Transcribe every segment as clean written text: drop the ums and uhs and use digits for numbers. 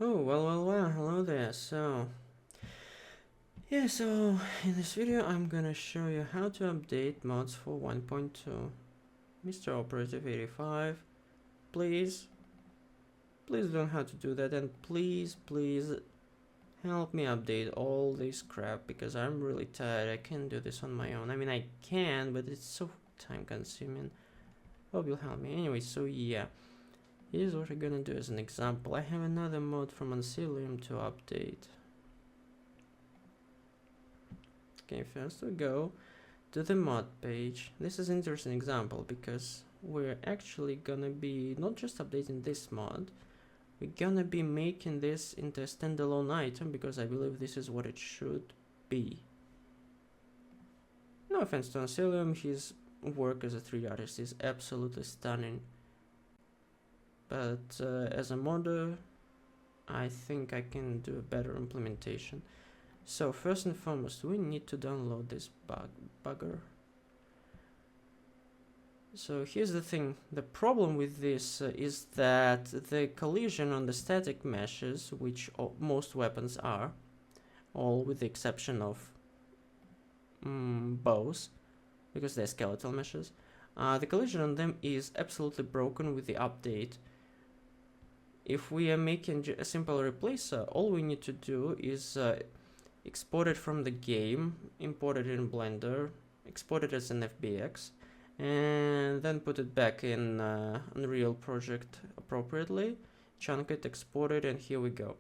Oh, well, hello there. So in this video I'm gonna show you how to update mods for 1.2. Mr. Operative 85, please learn how to do that, and please help me update all this crap, because I'm really tired. I can't do this on my own. I mean, I can, but it's so time consuming. Hope you'll help me. Anyway, so yeah. Here's what we're gonna do as an example. I have another mod from Ancillum to update. Okay, first we go to the mod page. This is an interesting example because we're actually gonna be not just updating this mod, we're gonna be making this into a standalone item, because I believe this is what it should be. No offense to Ancillum, his work as a 3D artist is absolutely stunning. But as a modder, I think I can do a better implementation. So first and foremost, we need to download this bugger. So here's the thing. The problem with this is that the collision on the static meshes, which most weapons are, all with the exception of bows, because they're skeletal meshes, the collision on them is absolutely broken with the update. If we are making a simple replacer, all we need to do is export it from the game, import it in Blender, export it as an FBX, and then put it back in Unreal project appropriately, chunk it, export it, and here we go.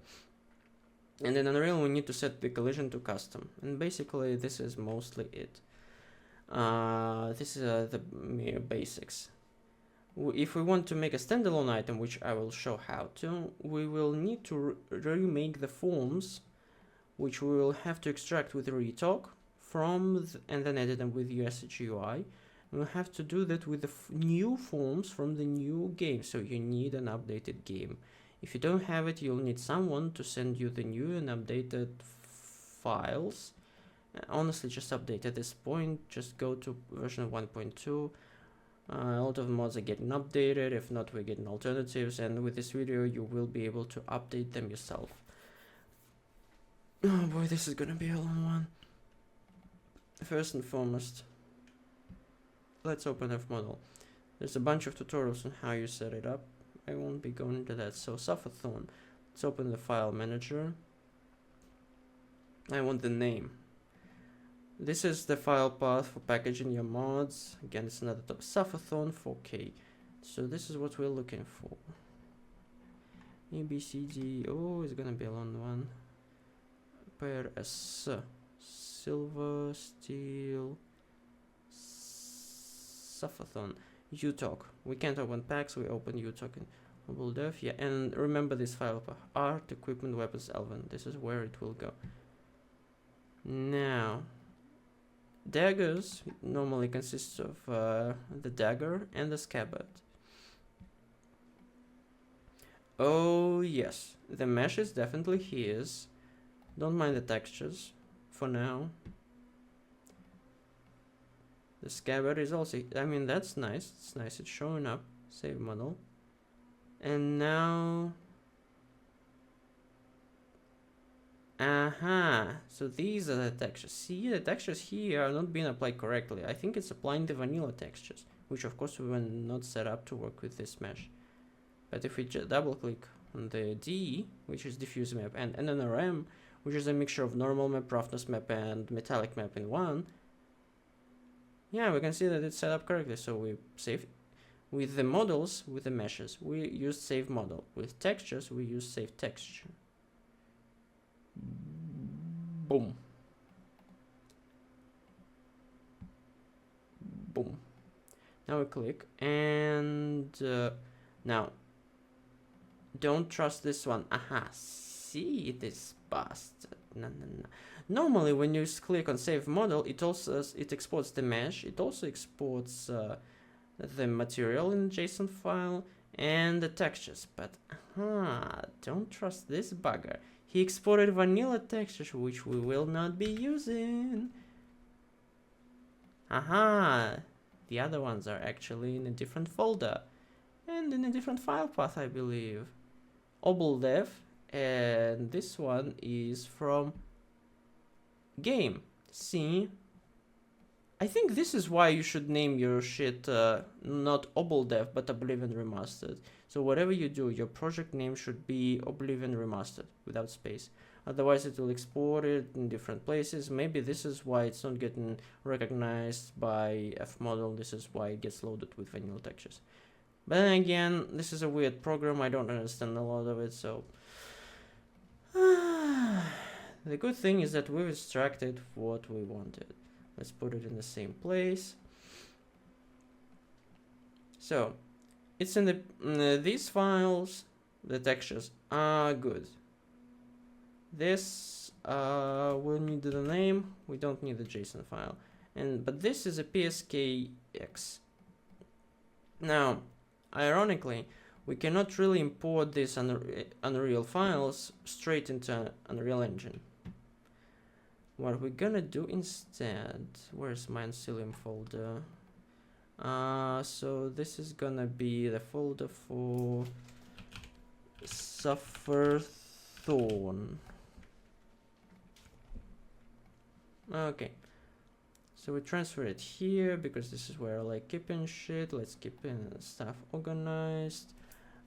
And in Unreal we need to set the collision to custom, and basically this is mostly it. This is the mere basics. If we want to make a standalone item, which I will show how to, we will need to remake the forms, which we will have to extract with retalk from and then edit them with USHUI. We'll have to do that with the new forms from the new game, so you need an updated game. If you don't have it, you'll need someone to send you the new and updated files. Honestly, just update at this point, just go to version 1.2. A lot of mods are getting updated. If not, we're getting alternatives, and with this video you will be able to update them yourself. Oh boy, this is gonna be a long one. First and foremost, let's open FModel. There's a bunch of tutorials on how you set it up. I won't be going into that. So Sufferthorn, let's open the file manager. I want the name. This is the file path for packaging your mods. Again, it's another Sufferthorn 4K. So this is what we're looking for. ABCD. Oh, it's gonna be a long one. Pair as silver, steel, Sufferthorn. UTalk. We can't open packs. We open UTalk in mobile dev. Yeah, and remember this file path. Art, equipment, weapons, Elven. This is where it will go. Now, daggers normally consist of the dagger and the scabbard. Oh yes, the mesh is definitely his. Don't mind the textures for now. The scabbard is also, I mean, that's nice. It's nice, it's showing up. Save model. And now, so these are the textures. See, the textures here are not being applied correctly. I think it's applying the vanilla textures, which of course we were not set up to work with this mesh. But if we just double click on the D, which is diffuse map, and NRM, which is a mixture of normal map, roughness map, and metallic map in one, yeah, we can see that it's set up correctly. So we save with the models, with the meshes, we use save model. With textures, we use save texture. Boom. Boom. Now we click, and now don't trust this one. Aha, see this bastard. No. Normally when you click on save model, it exports the mesh. It also exports the material in JSON file and the textures, but don't trust this bugger. He exported vanilla textures, which we will not be using. The other ones are actually in a different folder and in a different file path, I believe. Obl dev and this one is from game. See, I think this is why you should name your shit not Oblidev but Oblivion Remastered. So whatever you do, your project name should be Oblivion Remastered without space. Otherwise it will export it in different places. Maybe this is why it's not getting recognized by Fmodel. This is why it gets loaded with vanilla textures. But then again, this is a weird program. I don't understand a lot of it, so the good thing is that we've extracted what we wanted. Let's put it in the same place. So it's in the these files. The textures are good. This we'll need the name. We don't need the JSON file, but this is a PSKX. Now, ironically, we cannot really import these Unreal files straight into Unreal Engine. What we're gonna do instead, where's my Ancillium folder? So this is gonna be the folder for Sufferthorn. Okay, so we transfer it here because this is where I like keeping shit. Let's keep in stuff organized.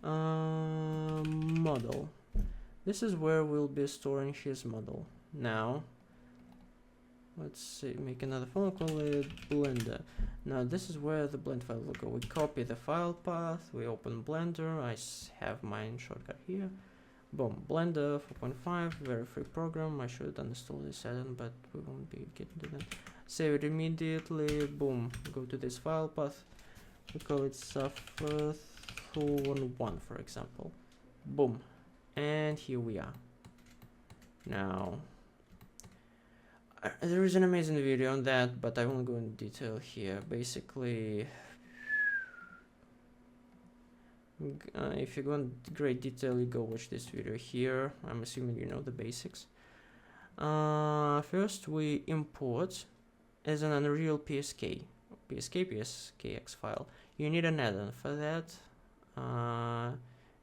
Model. This is where we'll be storing his model. Now, let's see, make another file, call it Blender. Now this is where the blend file will go. We copy the file path, we open Blender, I have my shortcut here. Boom, Blender 4.5, very free program. I should uninstall this add-on, but we won't be getting to that. Save it immediately, boom, go to this file path. We call it Sufferthorn1, for example. Boom, and here we are. Now, there is an amazing video on that, but I won't go into detail here. Basically, if you go in great detail, you go watch this video here. I'm assuming you know the basics. First, we import as an Unreal PSKX file. You need an add-on for that.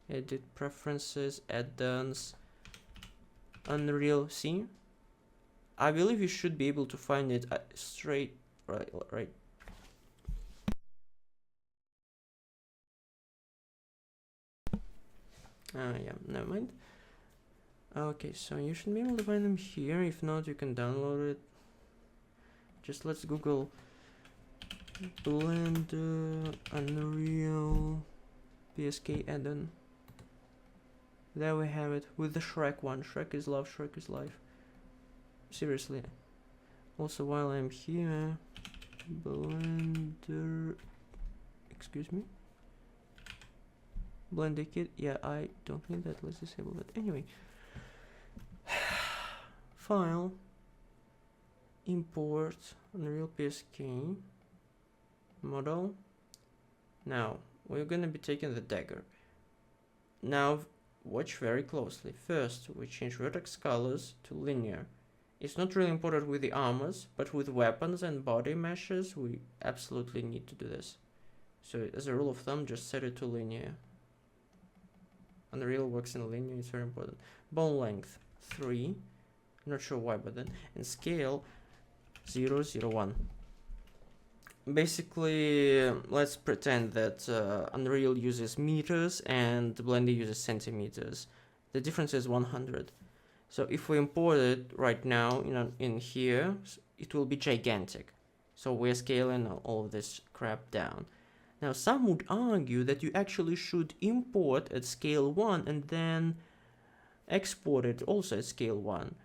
Edit preferences, add-ons, Unreal. See, I believe you should be able to find it straight right. Yeah, never mind. Okay, so you should be able to find them here. If not, you can download it. Just let's Google Blender Unreal PSK add-on. There we have it with the Shrek one. Shrek is love, Shrek is life. Seriously. Also, while I'm here, Blender, excuse me, Blender kit. Yeah, I don't need that. Let's disable that. Anyway, file, import Unreal PSK model. Now we're gonna be taking the dagger. Now watch very closely. First, we change vertex colors to linear. It's not really important with the armors, but with weapons and body meshes, we absolutely need to do this. So as a rule of thumb, just set it to linear. Unreal works in linear, it's very important. Bone length 3, not sure why, but then, and scale 0, 0, 1. Basically, let's pretend that Unreal uses meters and Blender uses centimeters. The difference is 100. So if we import it right now in here, it will be gigantic. So we're scaling all of this crap down. Now some would argue that you actually should import at scale 1 and then export it also at scale 1.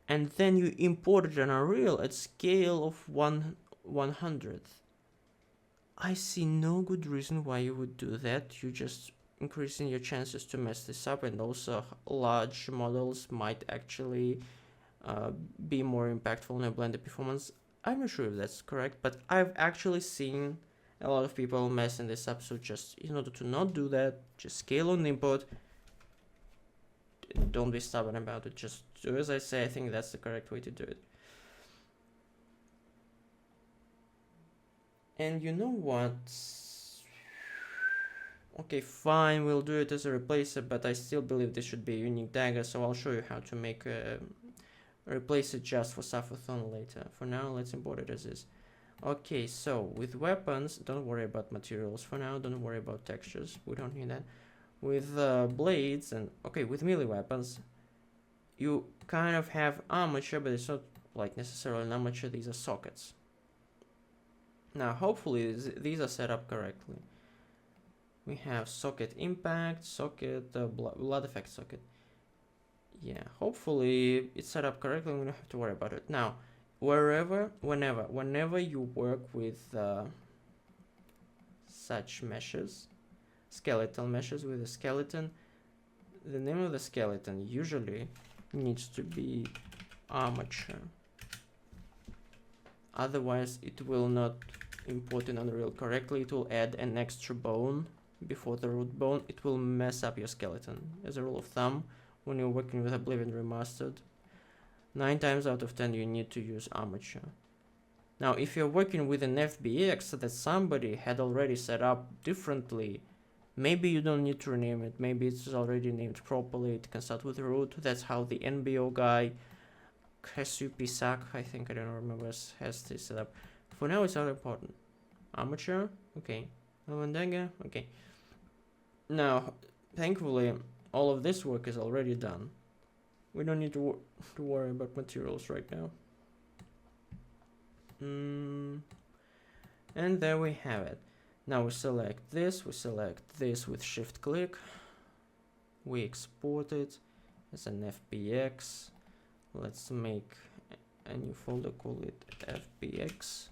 And then you import it in Unreal at scale of 1/100th. I see no good reason why you would do that. You're just increasing your chances to mess this up, and also large models might actually be more impactful on your Blender performance. I'm not sure if that's correct, but I've actually seen a lot of people messing this up. So just in order to not do that, just scale on input. Don't be stubborn about it. Just do as I say. I think that's the correct way to do it. And you know what? Okay, fine, we'll do it as a replacer, but I still believe this should be a unique dagger, so I'll show you how to make replace it just for Sapphire later. For now, let's import it as is. Okay, so with weapons, don't worry about materials for now, don't worry about textures, we don't need that. With blades and, okay, with melee weapons, you kind of have armature, but it's not like necessarily an armature, these are sockets. Now, hopefully these are set up correctly. We have socket impact, socket, blood effect socket. Yeah, hopefully it's set up correctly, we don't have to worry about it. Now, whenever you work with such meshes, skeletal meshes with a skeleton, the name of the skeleton usually needs to be armature. Otherwise, it will not import in Unreal correctly. It will add an extra bone before the root bone. It will mess up your skeleton. As a rule of thumb, when you're working with Oblivion Remastered, 9 times out of 10 you need to use armature. Now, if you're working with an FBX that somebody had already set up differently, maybe you don't need to rename it. Maybe it's already named properly. It can start with root. That's how the NBO guy, CPUAccess, I think, I don't remember, has this set up. For now, it's not important. Armature, okay. Dagger, okay. Now, thankfully, all of this work is already done. We don't need to worry about materials right now. And there we have it. Now we select this with shift click. We export it as an FBX. Let's make a new folder, call it FBX.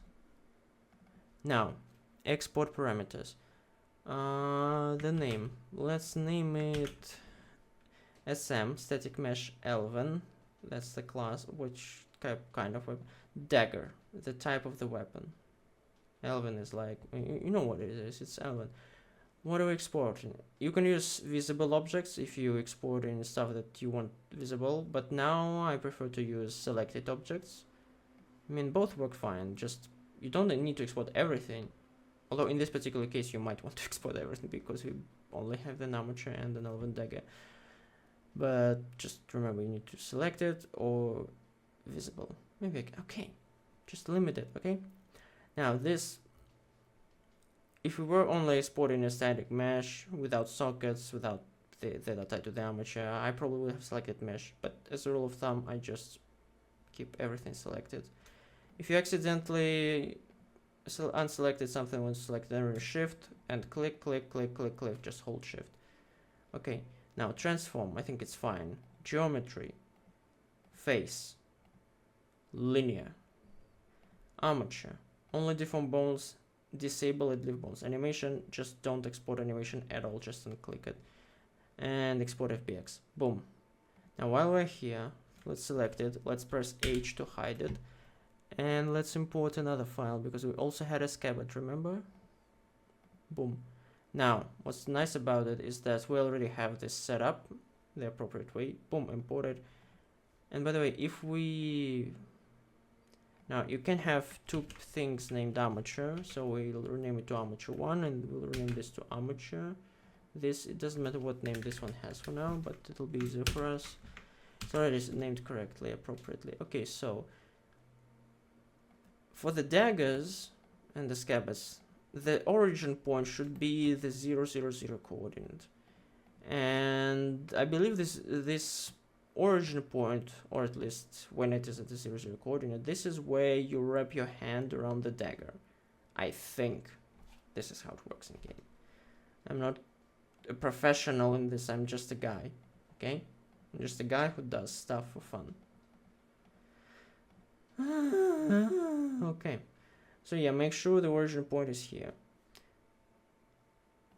Now, export parameters. The name, let's name it SM, static mesh elven. That's the class, which kind of weapon. Dagger, the type of the weapon. Elven is like, you know what it is, it's Elven. What do we export? You can use visible objects if you export in stuff that you want visible, but now I prefer to use selected objects. I mean, both work fine, just you don't need to export everything. Although in this particular case you might want to export everything because we only have an armature and an Elven dagger. But just remember, you need to select it or visible. Maybe okay, just limit it, okay? Now this, if we were only exporting a static mesh without sockets, without that are tied to the armature, I probably would have selected mesh, but as a rule of thumb, I just keep everything selected. If you accidentally unselected something, when select, then shift and click, just hold shift. Okay, now transform, I think it's fine. Geometry, face, linear, armature, only deform bones, disable and leave bones. Animation, just don't export animation at all, just unclick it. And export FBX, boom. Now while we're here, let's select it, let's press H to hide it. And let's import another file because we also had a scabbard, remember? Boom. Now, what's nice about it is that we already have this set up the appropriate way. Boom, imported. And by the way, if we... Now, you can have two things named armature, so we'll rename it to armature 1 and we'll rename this to armature. This, it doesn't matter what name this one has for now, but it'll be easier for us. It's already named correctly, appropriately. Okay, so for the daggers and the scabbards, the origin point should be the 0, 0, 0 coordinate. And I believe this origin point, or at least when it is at the 0, 0 coordinate, this is where you wrap your hand around the dagger. I think this is how it works in game. I'm not a professional in this, I'm just a guy, okay? I'm just a guy who does stuff for fun. Okay, so yeah, make sure the origin point is here.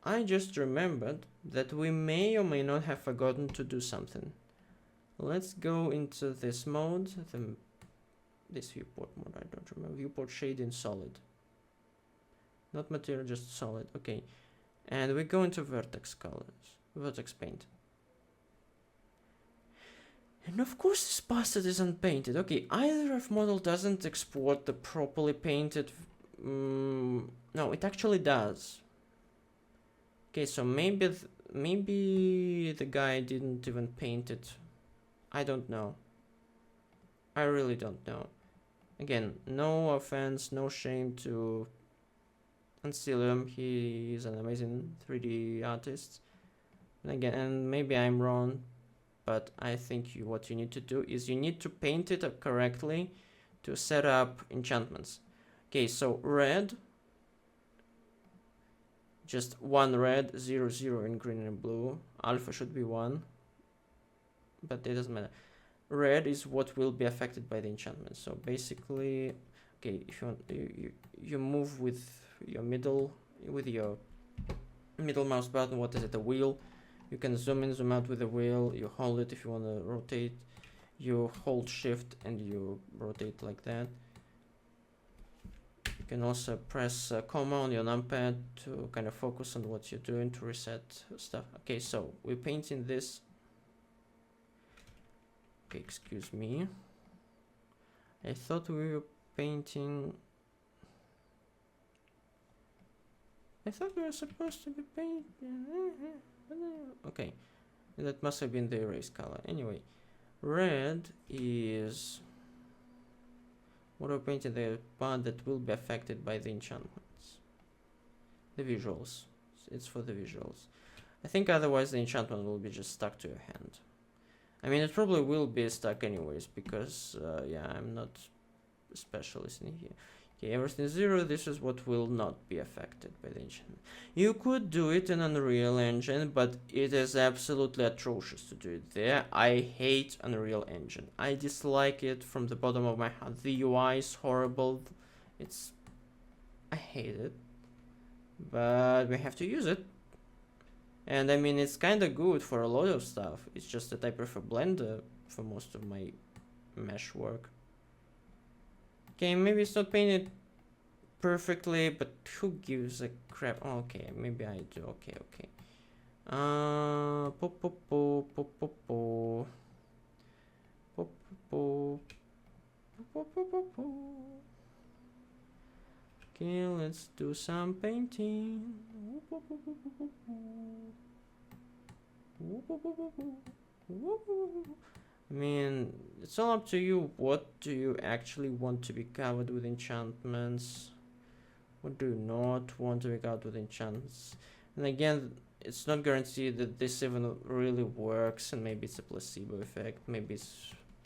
I just remembered that we may or may not have forgotten to do something. Let's go into this mode, this viewport mode, I don't remember, viewport shading solid. Not material, just solid, okay. And we go into vertex colors, vertex paint. And of course this bastard is unpainted. Okay, either of model doesn't export the properly painted... no, it actually does. Okay, so maybe the guy didn't even paint it. I don't know. I really don't know. Again, no offense, no shame to Ancilium. He is an amazing 3D artist. And again, and maybe I'm wrong, but I think what you need to do is you need to paint it up correctly to set up enchantments. Okay, so red, just one red, 0, 0 in green and blue. Alpha should be 1, but it doesn't matter. Red is what will be affected by the enchantment. So basically, okay, if you want, you move with your middle mouse button. What is it? A wheel. You can zoom in, zoom out with the wheel. You hold it if you want to rotate. You hold shift and you rotate like that. You can also press comma on your numpad to kind of focus on what you're doing to reset stuff. Okay, so we're painting this. Okay, excuse me. I thought we were painting. I thought we were supposed to be painting. Okay, that must have been the erase color. Anyway, red is what we're painting, the part that will be affected by the enchantments. The visuals. It's for the visuals. I think otherwise the enchantment will be just stuck to your hand. I mean, it probably will be stuck anyways, because, yeah, I'm not a specialist in here. Okay, everything is 0, this is what will not be affected by the enchantment. You could do it in Unreal Engine, but it is absolutely atrocious to do it there. I hate Unreal Engine. I dislike it from the bottom of my heart. The UI is horrible. I hate it. But we have to use it. And I mean, it's kind of good for a lot of stuff. It's just that I prefer Blender for most of my mesh work. Okay, maybe it's not painted perfectly, but who gives a crap? Oh, okay, maybe I do. Okay, okay. Okay, let's do some painting. I mean, it's all up to you. What do you actually want to be covered with enchantments? What do you not want to be covered with enchantments? And again, it's not guaranteed that this even really works, and maybe it's a placebo effect. Maybe it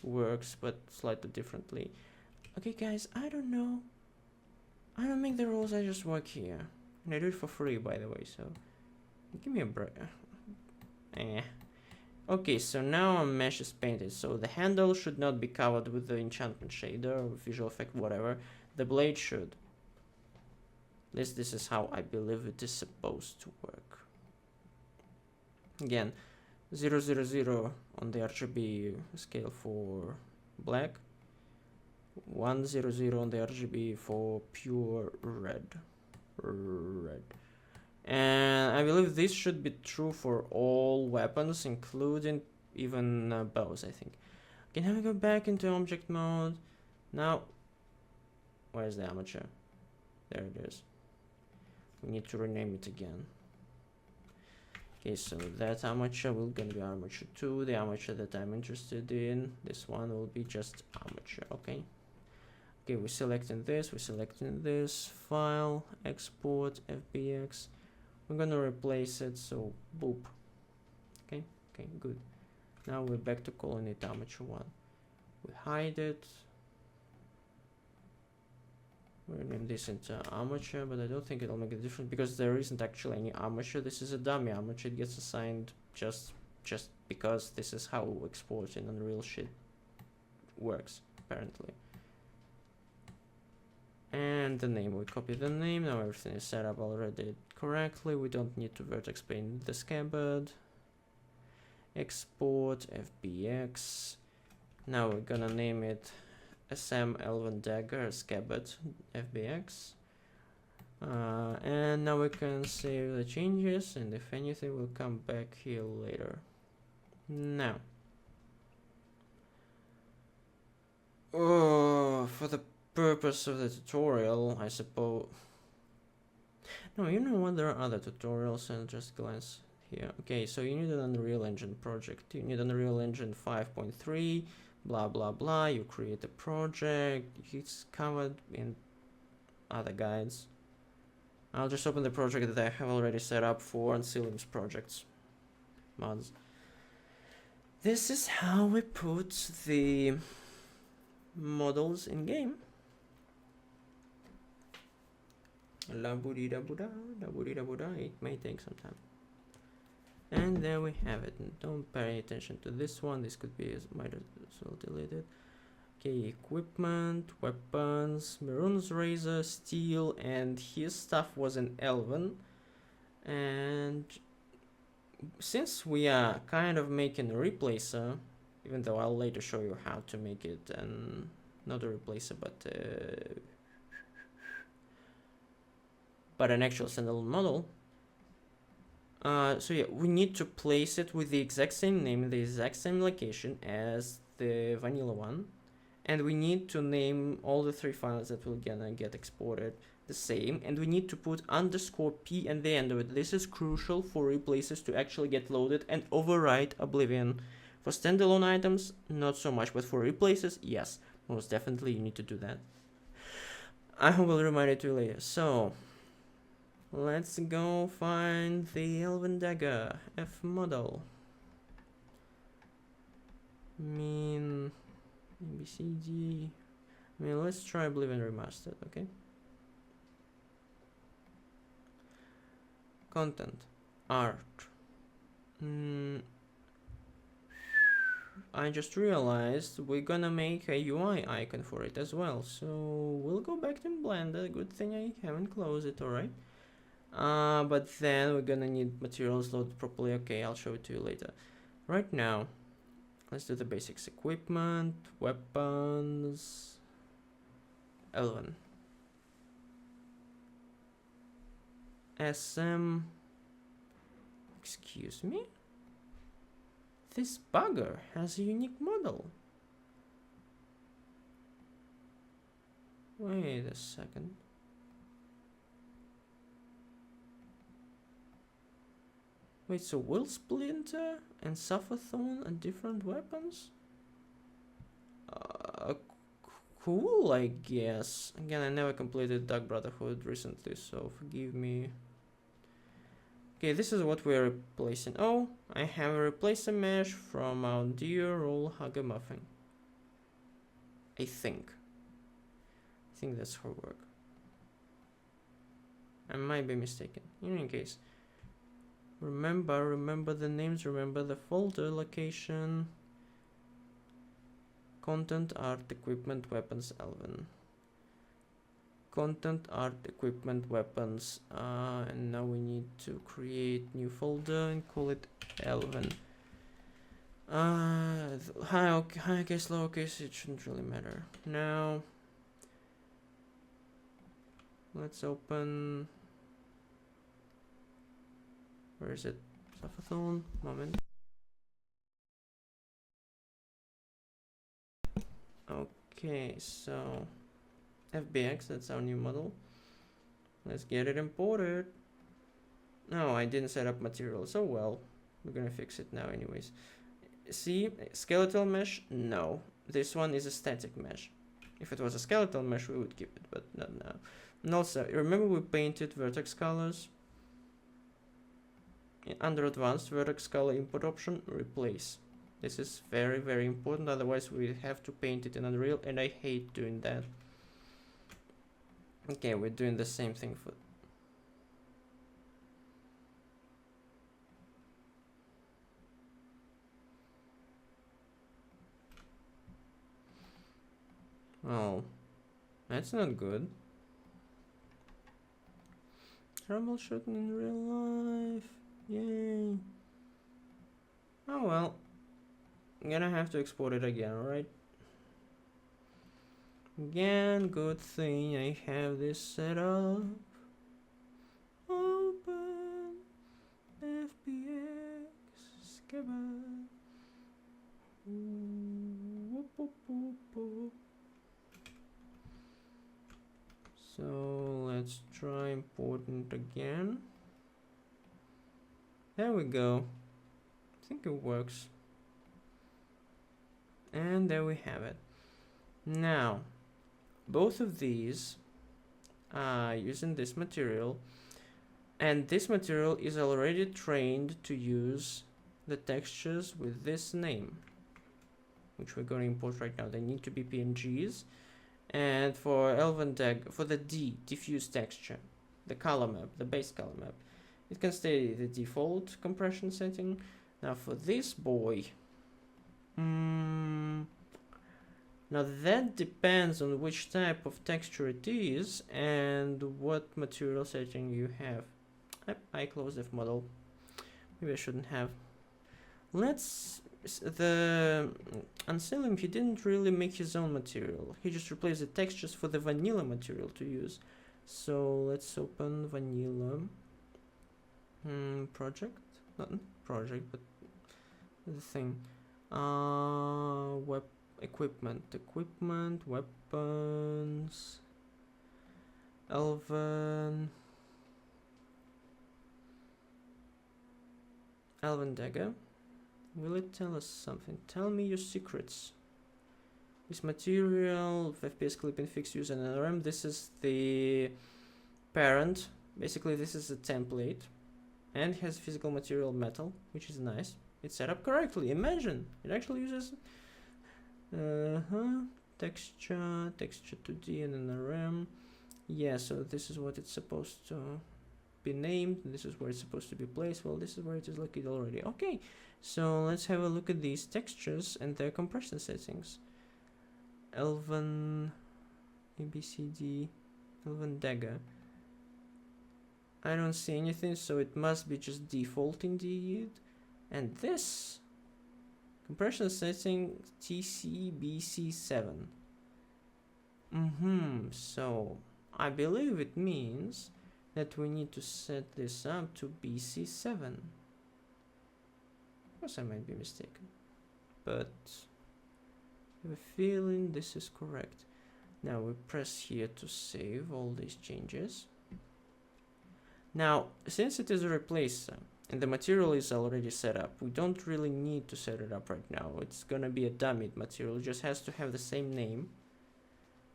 works, but slightly differently. Okay, guys, I don't know. I don't make the rules, I just work here. And I do it for free, by the way, so give me a break. Okay, so now our mesh is painted, so the handle should not be covered with the enchantment shader or visual effect, whatever. The blade should. At least this is how I believe it is supposed to work. Again, 0, 0, 0 on the RGB scale for black. 1, 0, 0 on the RGB for pure red. And I believe this should be true for all weapons, including even bows, I think. Okay, now we go back into object mode. Now, where's the armature? There it is. We need to rename it again. Okay, so that armature will gonna be armature 2. The armature that I'm interested in, this one will be just armature, okay? Okay, we're selecting this, file, export, FBX. We're gonna replace it, so boop. Okay, good. Now we're back to calling it armature 1. We hide it. We rename this into armature, but I don't think it'll make a difference because there isn't actually any armature. This is a dummy armature. It gets assigned just because this is how exporting Unreal shit works, apparently. And the name, we copy the name. Now everything is set up already correctly. We don't need to vertex paint the scabbard. Export FBX. Now we're gonna name it SM Elven Dagger Scabbard FBX. And now we can save the changes, and if anything, we'll come back here later. Now, for the purpose of the tutorial, I suppose. No, you know what? There are other tutorials, and just glance here. Okay, so you need an Unreal Engine project. You need Unreal Engine 5.3, blah blah blah. You create a project. It's covered in other guides. I'll just open the project that I have already set up for Ancilim's projects mods. This is how we put the models in game. La booty da buda, da booty da buda. It may take some time. And there we have it. Don't pay attention to this one. This could be might as well deleted. Okay, equipment, weapons, Maroon's razor, steel, and his stuff was an elven. And since we are kind of making a replacer, even though I'll later show you how to make it and not a replacer, but an actual standalone model. So yeah, we need to place it with the exact same name, the exact same location as the vanilla one. And we need to name all the 3 files that we're gonna get exported the same. And we need to put _p at the end of it. This is crucial for replaces to actually get loaded and overwrite Oblivion. For standalone items, not so much, but for replaces, yes, most definitely you need to do that. I will remind it to you later. So let's go find the Elven Dagger F model. ABCD. Let's try Oblivion Remastered, okay? Content, art. I just realized we're gonna make a UI icon for it as well, so we'll go back to Blender. Good thing I haven't closed it, alright? But then we're gonna need materials loaded properly. Okay, I'll show it to you later. Right now, let's do the basics. Equipment, weapons, Elven. SM. Excuse me? This bugger has a unique model. Wait a second. Wait, so Will Splinter and Sufferthorn are different weapons? Cool, I guess. Again, I never completed Dark Brotherhood recently, so forgive me. Okay, this is what we're replacing. Oh, I have a replacer mesh from our dear old Hugger-Muffin. I think that's her work. I might be mistaken. In any case, remember the names, remember the folder location. Content, art, equipment, weapons, Elven. Content, art, equipment, weapons. And now we need to create new folder and call it Elven. High case, lowercase, it shouldn't really matter. Now, let's open. Where is it? Sufferthorn. Moment. Okay, so FBX, that's our new model. Let's get it imported. No, I didn't set up materials. Oh well, we're gonna fix it now anyways. See, skeletal mesh? No, this one is a static mesh. If it was a skeletal mesh, we would keep it, but not now. And also, remember we painted vertex colors? Under advanced vertex color input option, replace. This is very, very important, otherwise we have to paint it in Unreal, and I hate doing that. Okay, we're doing the same thing for... Oh, that's not good. Troubleshooting in real life. Yay. Oh well. I'm gonna have to export it again, alright? Again, good thing I have this set up. Open FBX Scabbard. Whoop, whoop, whoop, whoop. So Let's try importing it again. There we go. I think it works. And there we have it. Now, both of these are using this material, and this material is already trained to use the textures with this name, which we're going to import right now. They need to be PNGs. And for for the diffuse texture, the color map, the base color map, it can stay the default compression setting. Now for this boy, now that depends on which type of texture it is and what material setting you have. I closed the model. Maybe I shouldn't have. The Anselm, he didn't really make his own material. He just replaced the textures for the vanilla material to use. So let's open vanilla project, not project, but the thing. Web equipment, weapons, Elven dagger. Will it tell us something? Tell me your secrets. This material, FPS clipping fix use an NRM. This is the parent. Basically, this is a template. And has physical material metal, which is nice. It's set up correctly. Imagine! It actually uses texture 2D and NRM. Yeah, so this is what it's supposed to be named. This is where it's supposed to be placed. Well, this is where it is located already. Okay. So let's have a look at these textures and their compression settings. Elven ABCD, Elven dagger. I don't see anything, so it must be just default indeed. And this compression setting TCBC7. So I believe it means that we need to set this up to BC7. Of course, I might be mistaken, but I have a feeling this is correct. Now we press here to save all these changes. Now, since it is a replacer and the material is already set up, we don't really need to set it up right now. It's gonna be a dummy material. It just has to have the same name.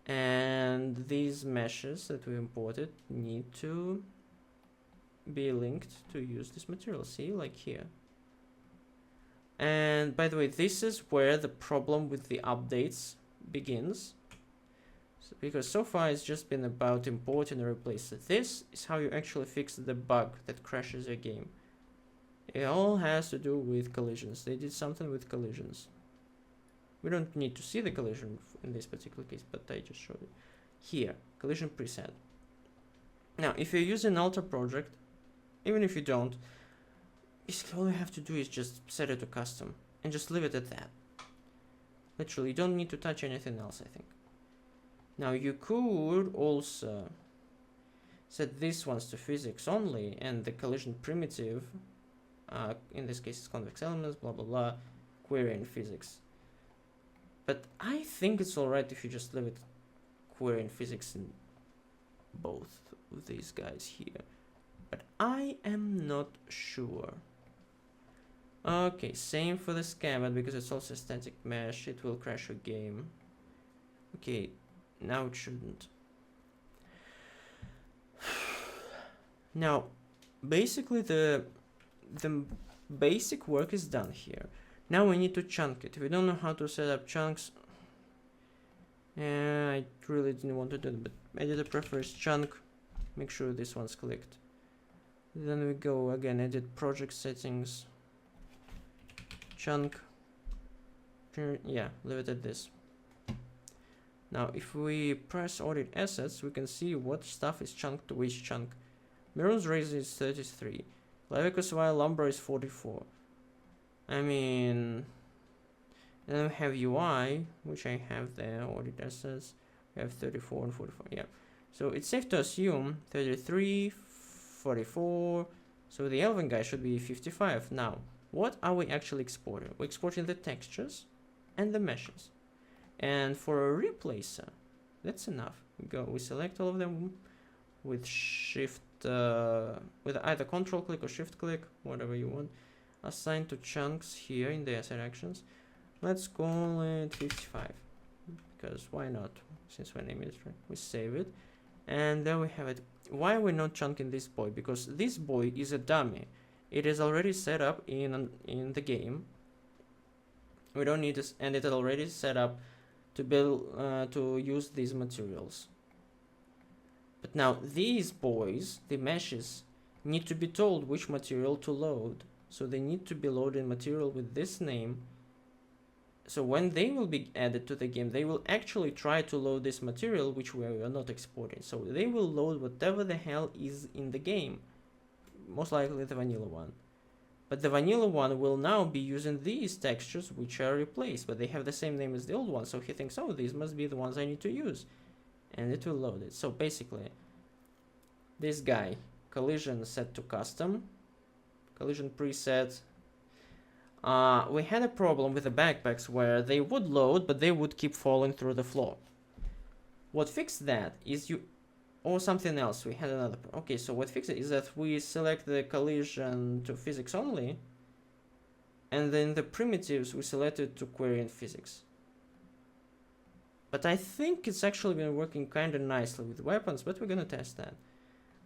And these meshes that we imported need to be linked to use this material. See, like here. And by the way, this is where the problem with the updates begins. Because so far it's just been about importing a replacer. This is how you actually fix the bug that crashes your game. It all has to do with collisions. They did something with collisions. We don't need to see the collision in this particular case, but I just showed it. Here, collision preset. Now, if you're using Alter project, even if you don't, basically all you have to do is just set it to custom and just leave it at that. Literally, you don't need to touch anything else, I think. Now, you could also set these ones to physics only and the collision primitive, in this case it's convex elements, blah blah blah, query and physics. But I think it's alright if you just leave it query and physics in both of these guys here. But I am not sure. Okay, same for the scabbard, because it's also static mesh, it will crash your game. Okay, now it shouldn't. Now, basically the basic work is done here. Now we need to chunk it. If you don't know how to set up chunks, I really didn't want to do it, but editor prefers chunk. Make sure this one's clicked. Then we go again, edit project settings, chunk. Yeah, leave it at this. Now, if we press audit assets, we can see what stuff is chunked to which chunk. Mirror's razor is 33. Levicus Vile Lumber is 44. I mean, then we have UI, which I have there, audit assets. We have 34 and 44, yeah. So it's safe to assume 33, 44. So the Elven guy should be 55. Now, what are we actually exporting? We're exporting the textures and the meshes. And for a replacer, that's enough. We select all of them. with shift, with either control click or shift click, whatever you want. Assign to chunks here in the asset actions. Let's call it 55, because why not? Since we name it, we save it, and there we have it. Why are we not chunking this boy? Because this boy is a dummy. It is already set up in the game. We don't need this, and it is already set up to build to use these materials. But now these boys, the meshes, need to be told which material to load. So they need to be loaded material with this name. So when they will be added to the game, they will actually try to load this material which we are not exporting. So they will load whatever the hell is in the game. Most likely the vanilla one. But the vanilla one will now be using these textures which are replaced, but they have the same name as the old one. So he thinks, oh, these must be the ones I need to use. And it will load it. So basically, this guy, collision set to custom, collision preset. We had a problem with the backpacks where they would load, but they would keep falling through the floor. What fixed that is or something else. We had another. Okay, so what fixed it is that we select the collision to physics only, and then the primitives we selected to query in physics. But I think it's actually been working kind of nicely with weapons, but we're gonna test that.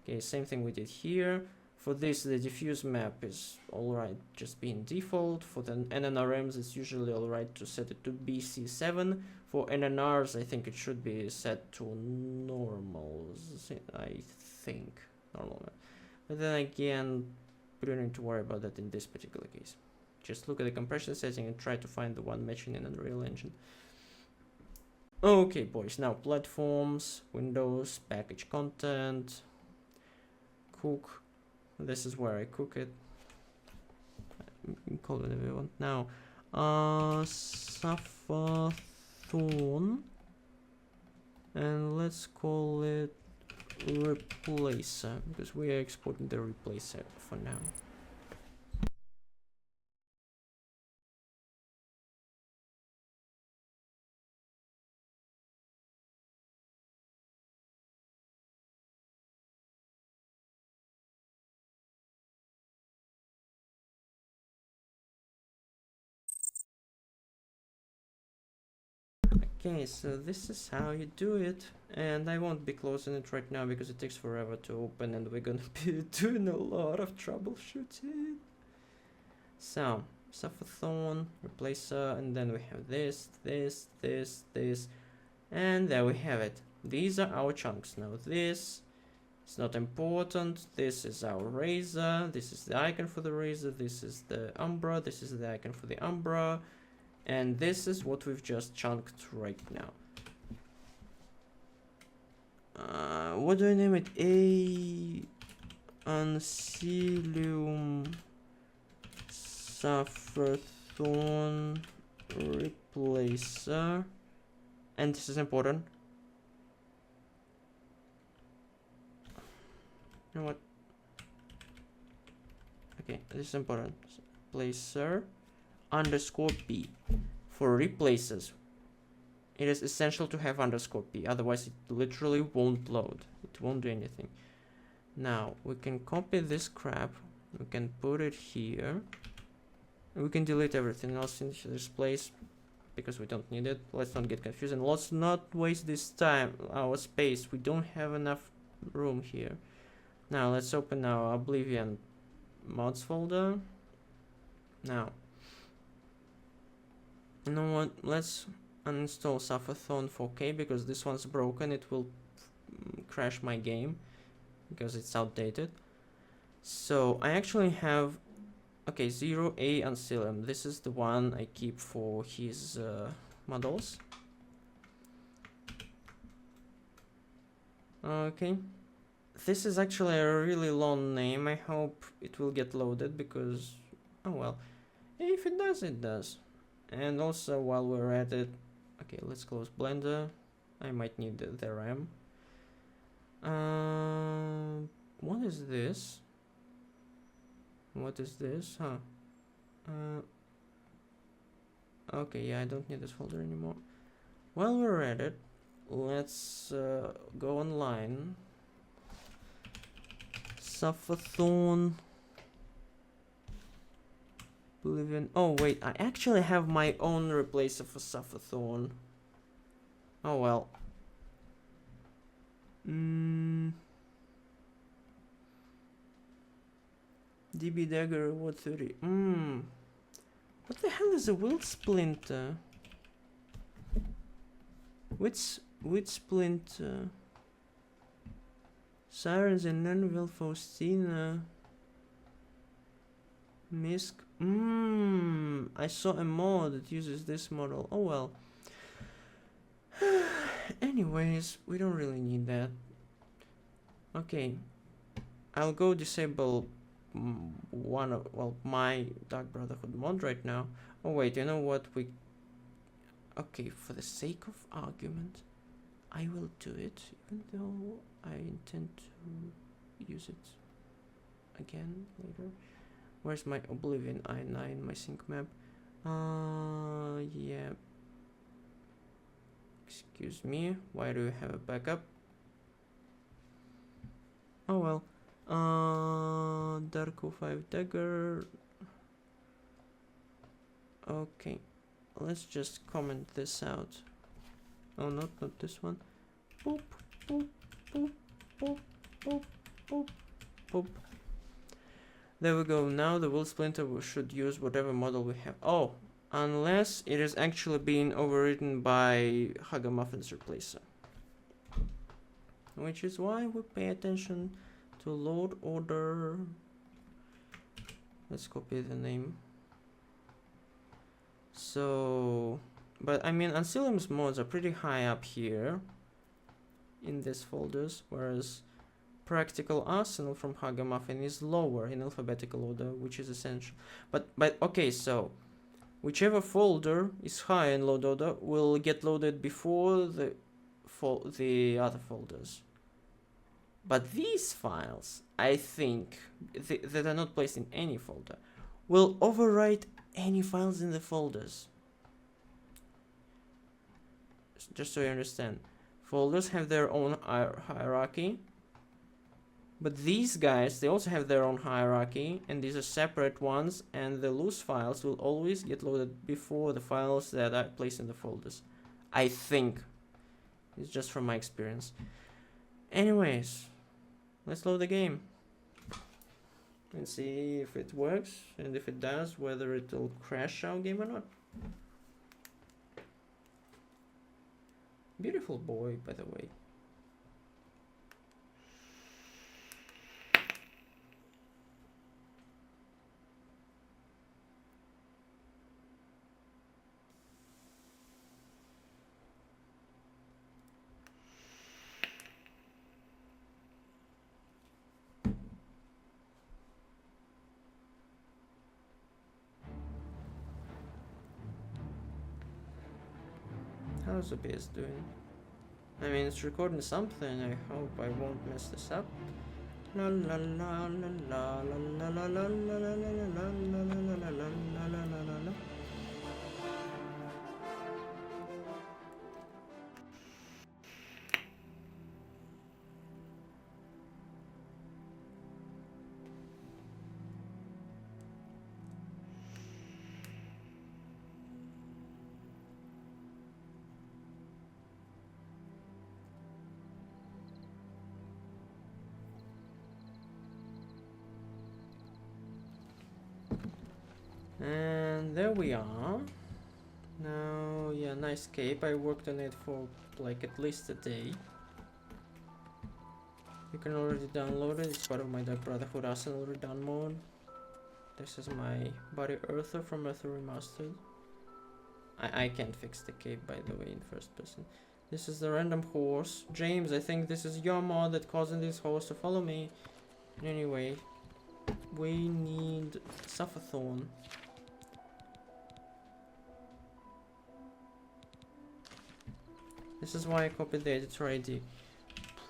Okay, same thing we did here. For this, the diffuse map is alright, just being default. For the NNRMs, it's usually alright to set it to BC7. For NNRs, I think it should be set to normals, I think. Normal map. But then again, we don't need to worry about that in this particular case. Just look at the compression setting and try to find the one matching in Unreal Engine. Okay, boys, now platforms, windows, package content, cook. This is where I cook it. You can call it whatever you want. Now, Sufferthorn, and let's call it replacer, because we are exporting the replacer for now. Okay, so this is how you do it, and I won't be closing it right now because it takes forever to open and we're gonna be doing a lot of troubleshooting. So, Sufferthorn, replacer, and then we have this, and there we have it. These are our chunks. Now this is not important. This is our razor, this is the icon for the razor, this is the umbra, this is the icon for the umbra. And this is what we've just chunked right now. What do I name it? Ancilium Sufferthorn replacer. And this is important. You know what? Okay, this is important. Placer _p for replaces. It is essential to have _p, otherwise it literally won't load. It won't do anything. Now we can copy this crap, we can put it here, we can delete everything else in this place because we don't need it. Let's not get confused and let's not waste this time, our space. We don't have enough room here. Now let's open our Oblivion mods folder. Now, you know what, let's uninstall Sufferthorn 4K because this one's broken. It will crash my game because it's outdated. So I actually have, okay, 0A Ancillum. This is the one I keep for his models. Okay, this is actually a really long name. I hope it will get loaded because, oh well, if it does, it does. And also, while we're at it, okay, let's close Blender. I might need the RAM. What is this? What is this? Huh? Okay, yeah, I don't need this folder anymore. While we're at it, let's go online. Sufferthorn. Oblivion. Oh wait, I actually have my own replacer for Sufferthorn. Oh well. DB Dagger reward 30. What the hell is a Will Splinter? Which Splinter? Sirens and Nenville Faustina. Misk. I saw a mod that uses this model. Oh well. Anyways, we don't really need that. Okay. I'll go disable my Dark Brotherhood mod right now. Oh wait, you know what? Okay, for the sake of argument, I will do it, even though I intend to use it again later. Where's my Oblivion I9, my sync map? Yeah. Excuse me, why do you have a backup? Oh well. Dark 05 Dagger. Okay. Let's just comment this out. Oh, not this one. Boop, boop, boop, boop, boop, boop, boop. There we go. Now the Will Splinter should use whatever model we have. Oh, unless it is actually being overridden by Hagamuffin's replacer. Which is why we pay attention to load order. Let's copy the name. So, but I mean, Ancillum's mods are pretty high up here in these folders, whereas Practical Arsenal from Hagamuffin is lower in alphabetical order, which is essential. But okay, so whichever folder is high in load order will get loaded before the other folders. But these files, I think, that are not placed in any folder, will overwrite any files in the folders. Just so you understand, folders have their own hierarchy, but these guys, they also have their own hierarchy, and these are separate ones, and the loose files will always get loaded before the files that are placed in the folders. I think. It's just from my experience. Anyways, let's load the game and see if it works, and if it does, whether it will crash our game or not. Beautiful boy, by the way. How's the bass doing? I mean, it's recording something. I hope I won't mess this up. La la la la la la la la la la la la la la la. And there we are. Now, yeah, nice cape. I worked on it for like at least a day. You can already download it. It's part of my Dark Brotherhood Arsenal redone mode. This is my body Earther from Earther Remastered. I can't fix the cape, by the way, in first person. This is the random horse. James, I think this is your mod that causing this horse to follow me. Anyway, we need Sufferthorn. This is why I copied the editor ID.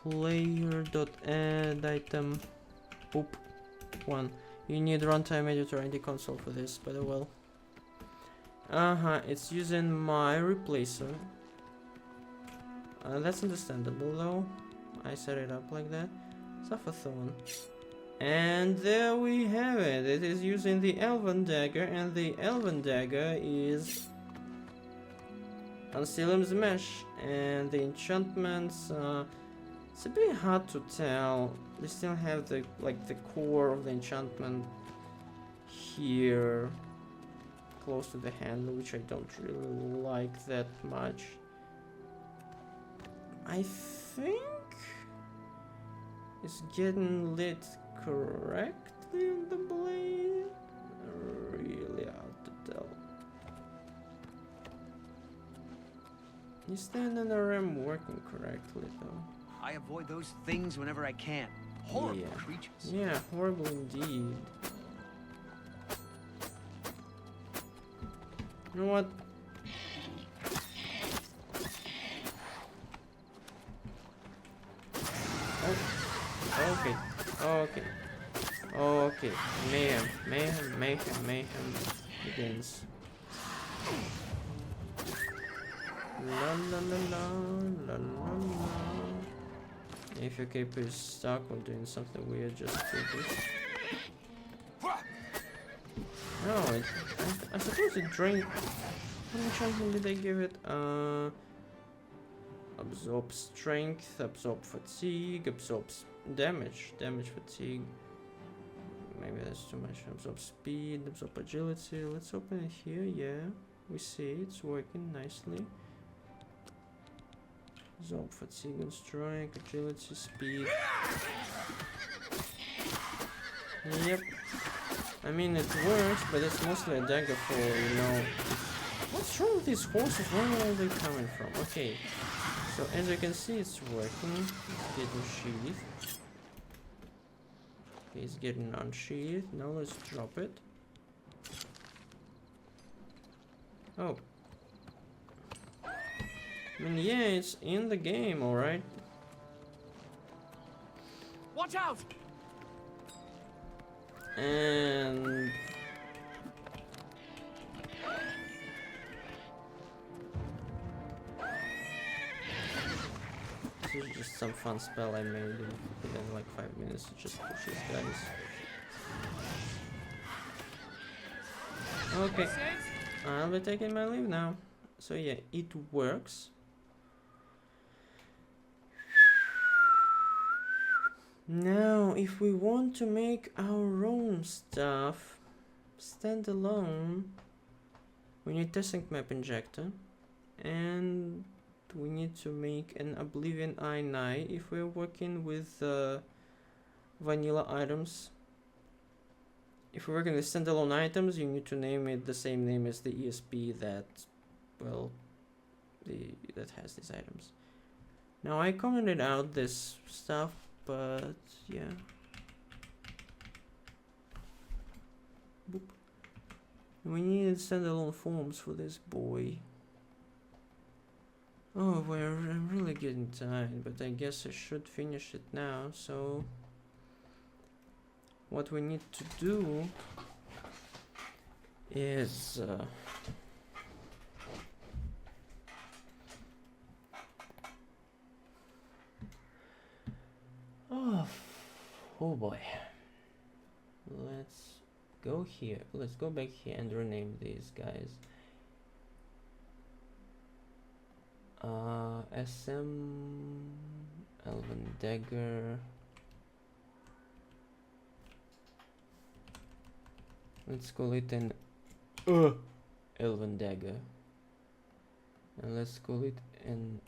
Player.add item boop 1. You need runtime editor ID console for this, by the way. It's using my replacer. That's understandable though. I set it up like that. Sufferthorn. And there we have it. It is using the Elven Dagger, and the Elven Dagger is Unsealim's Mesh. And the enchantments, it's a bit hard to tell. They still have the the core of the enchantment here, close to the handle, which I don't really like that much. I think it's getting lit correctly in the blade. Really hard to tell. Is the NRM working correctly though? I avoid those things whenever I can. Horrible creatures. Yeah, horrible indeed. You know what? Oh, okay, okay, okay. Mayhem begins. La la la la la la la. If your cape is stuck or doing something weird, just do this. No, I suppose it drained. How much enchantment did I give it? Absorb strength, absorb fatigue, absorbs damage, fatigue. Maybe that's too much. Absorb speed, absorb agility. Let's open it here. Yeah, we see it's working nicely. Absorb fatigue and strength, agility, speed. Yep. I mean, it works, but it's mostly a dagger for, you know... What's wrong with these horses? Where are they coming from? Okay. So, as you can see, it's working. It's getting sheathed. Okay, it's getting unsheathed. Now let's drop it. Oh. I mean, yeah, it's in the game, alright. Watch out! And this is just some fun spell I made within like 5 minutes to just push these guys. Okay, I'll be taking my leave now. So yeah, it works. Now, if we want to make our own stuff standalone, we need Tessyncmapinjector, and we need to make an Oblivion I9 if we're working with vanilla items. If we're working with standalone items, you need to name it the same name as the ESP that, well, that has these items. Now, I commented out this stuff, but yeah. Boop. We need standalone forms for this boy. Oh boy, I'm really getting tired, but I guess I should finish it now. So what we need to do is oh boy, let's go here, let's go back here and rename these guys. SM Elven Dagger. Let's call it an Elven Dagger, and let's call it an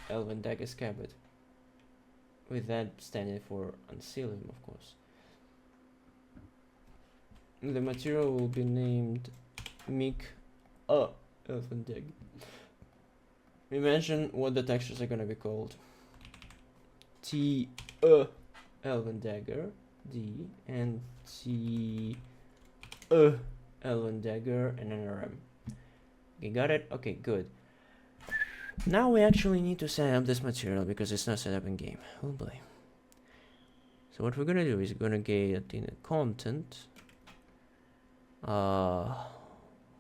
Elven Dagger Scabbard, with that standing for Unsealim, of course. The material will be named Meek Elven Dagger. Imagine what the textures are gonna be called. T Elven Dagger D and T Elven Dagger and NRM. Okay, got it? Okay, good. Now we actually need to set up this material because it's not set up in game. Oh boy. So what we're gonna do is gonna get in the content. Oh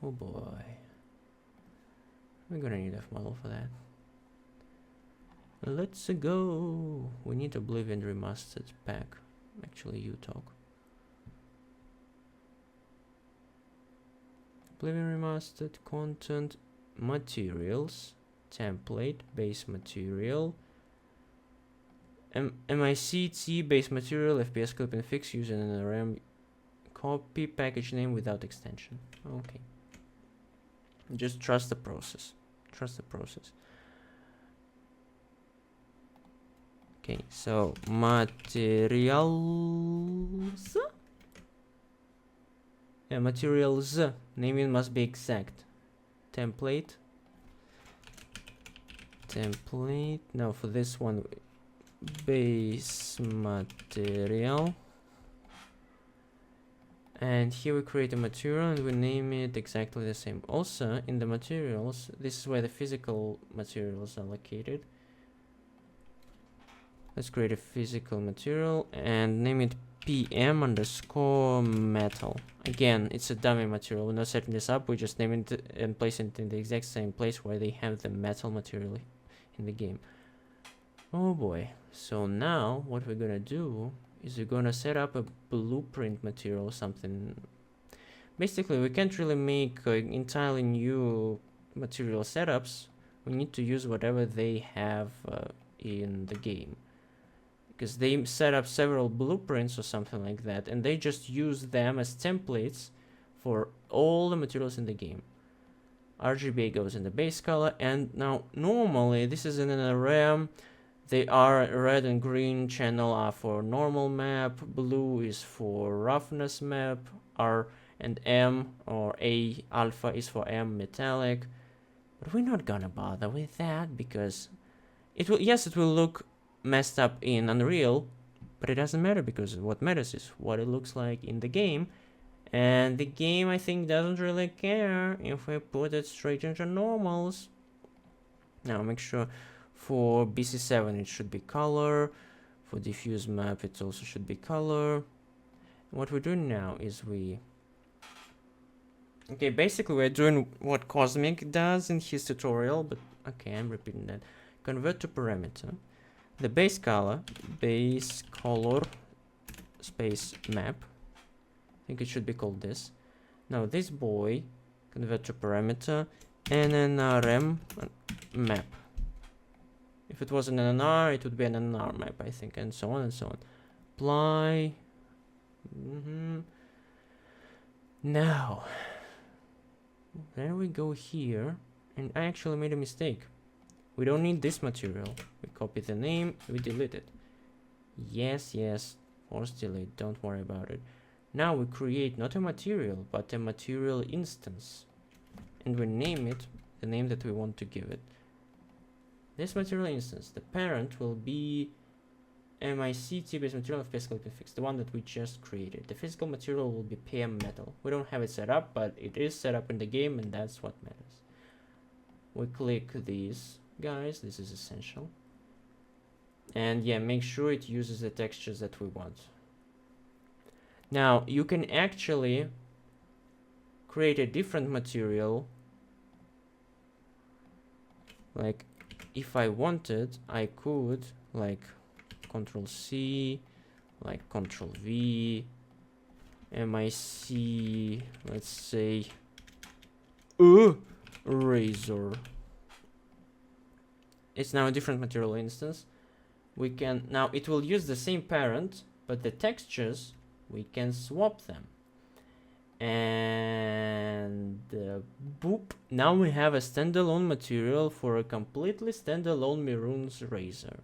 boy. We're gonna need a model for that. Let's go. We need Oblivion Remastered pack. Actually, you talk. Oblivion Remastered, content, materials, template, base material, MICT base material, FPS clip and fix using an RAM, copy package name without extension. Okay. Just trust the process. Trust the process. Okay, so materials. Yeah, materials. Naming must be exact. Template. Template. Now for this one, base material. And here we create a material and we name it exactly the same. Also, in the materials, this is where the physical materials are located. Let's create a physical material and name it PM underscore metal. Again, it's a dummy material. We're not setting this up. We just name it and place it in the exact same place where they have the metal material in the game. Oh boy. So now what we're gonna do is we're gonna set up a blueprint material or something. Basically, we can't really make entirely new material setups. We need to use whatever they have in the game. Because they set up several blueprints or something like that, and they just use them as templates for all the materials in the game. RGB goes in the base color, and now normally this is in an RAM. They are red and green channel are for normal map, blue is for roughness map, R and M or A alpha is for M metallic. But we're not gonna bother with that because it will, yes, it will look messed up in Unreal, but it doesn't matter because what matters is what it looks like in the game, and the game I think doesn't really care if we put it straight into normals. Now make sure for BC7 it should be color, for diffuse map it also should be color. What we're doing now is basically we're doing what Cosmic does in his tutorial, but okay, I'm repeating that. Convert to parameter. The base color space map. I think it should be called this. Now this boy, convert to parameter, NNRM map. If it was an NNR, it would be an NNR map, I think, and so on and so on. Apply. Now, then we go here, and I actually made a mistake. We don't need this material. We copy the name, we delete it. Yes, force delete, don't worry about it. Now we create not a material, but a material instance. And we name it the name that we want to give it. This material instance, the parent will be MICT base material of physical fix, the one that we just created. The physical material will be PM metal. We don't have it set up, but it is set up in the game, and that's what matters. We click these guys, this is essential, and yeah, make sure it uses the textures that we want. Now you can actually create a different material. Like if I wanted, I could like Control C, like Control V, MIC, let's say razor. It's now a different material instance. We can now, it will use the same parent, but the textures we can swap them. And boop, now we have a standalone material for a completely standalone Maroon's razor.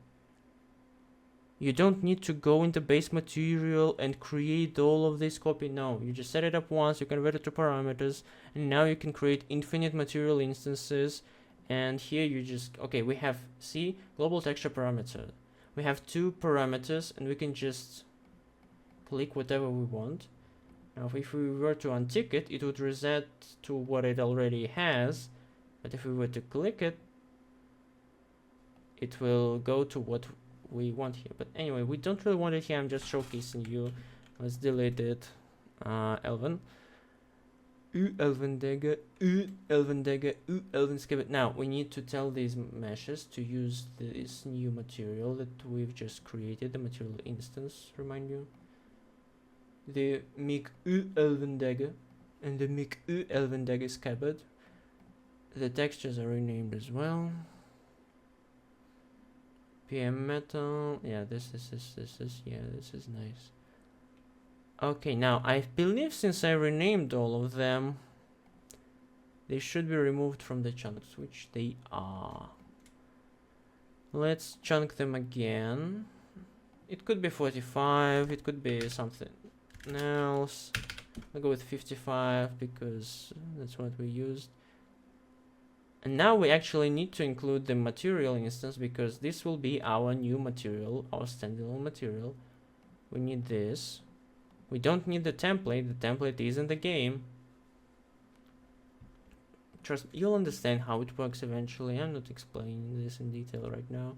You don't need to go into base material and create all of this copy. No, you just set it up once, you convert it to parameters, and now you can create infinite material instances. And here you just, okay, we have, see, global texture parameter. We have 2 parameters, and we can just click whatever we want. Now, if we were to untick it, it would reset to what it already has. But if we were to click it, it will go to what we want here. But anyway, we don't really want it here. I'm just showcasing you. Let's delete it. Elven. Elven dagger, Elven dagger, Elven skip. Now we need to tell these meshes to use this new material that we've just created, the material instance, remind you. the MIG-U Elven Dagger and the MIG-U Elven Dagger Scabbard. The textures are renamed as well. PM Metal, yeah, this is nice. Okay, now I believe since I renamed all of them, they should be removed from the chunks, which they are. Let's chunk them again. It could be 45, it could be something else. I'll go with 55 because that's what we used. And now we actually need to include the material instance because this will be our new material, our standalone material. We need this. We don't need the template. The template is in the game. Trust me, you'll understand how it works eventually. I'm not explaining this in detail right now.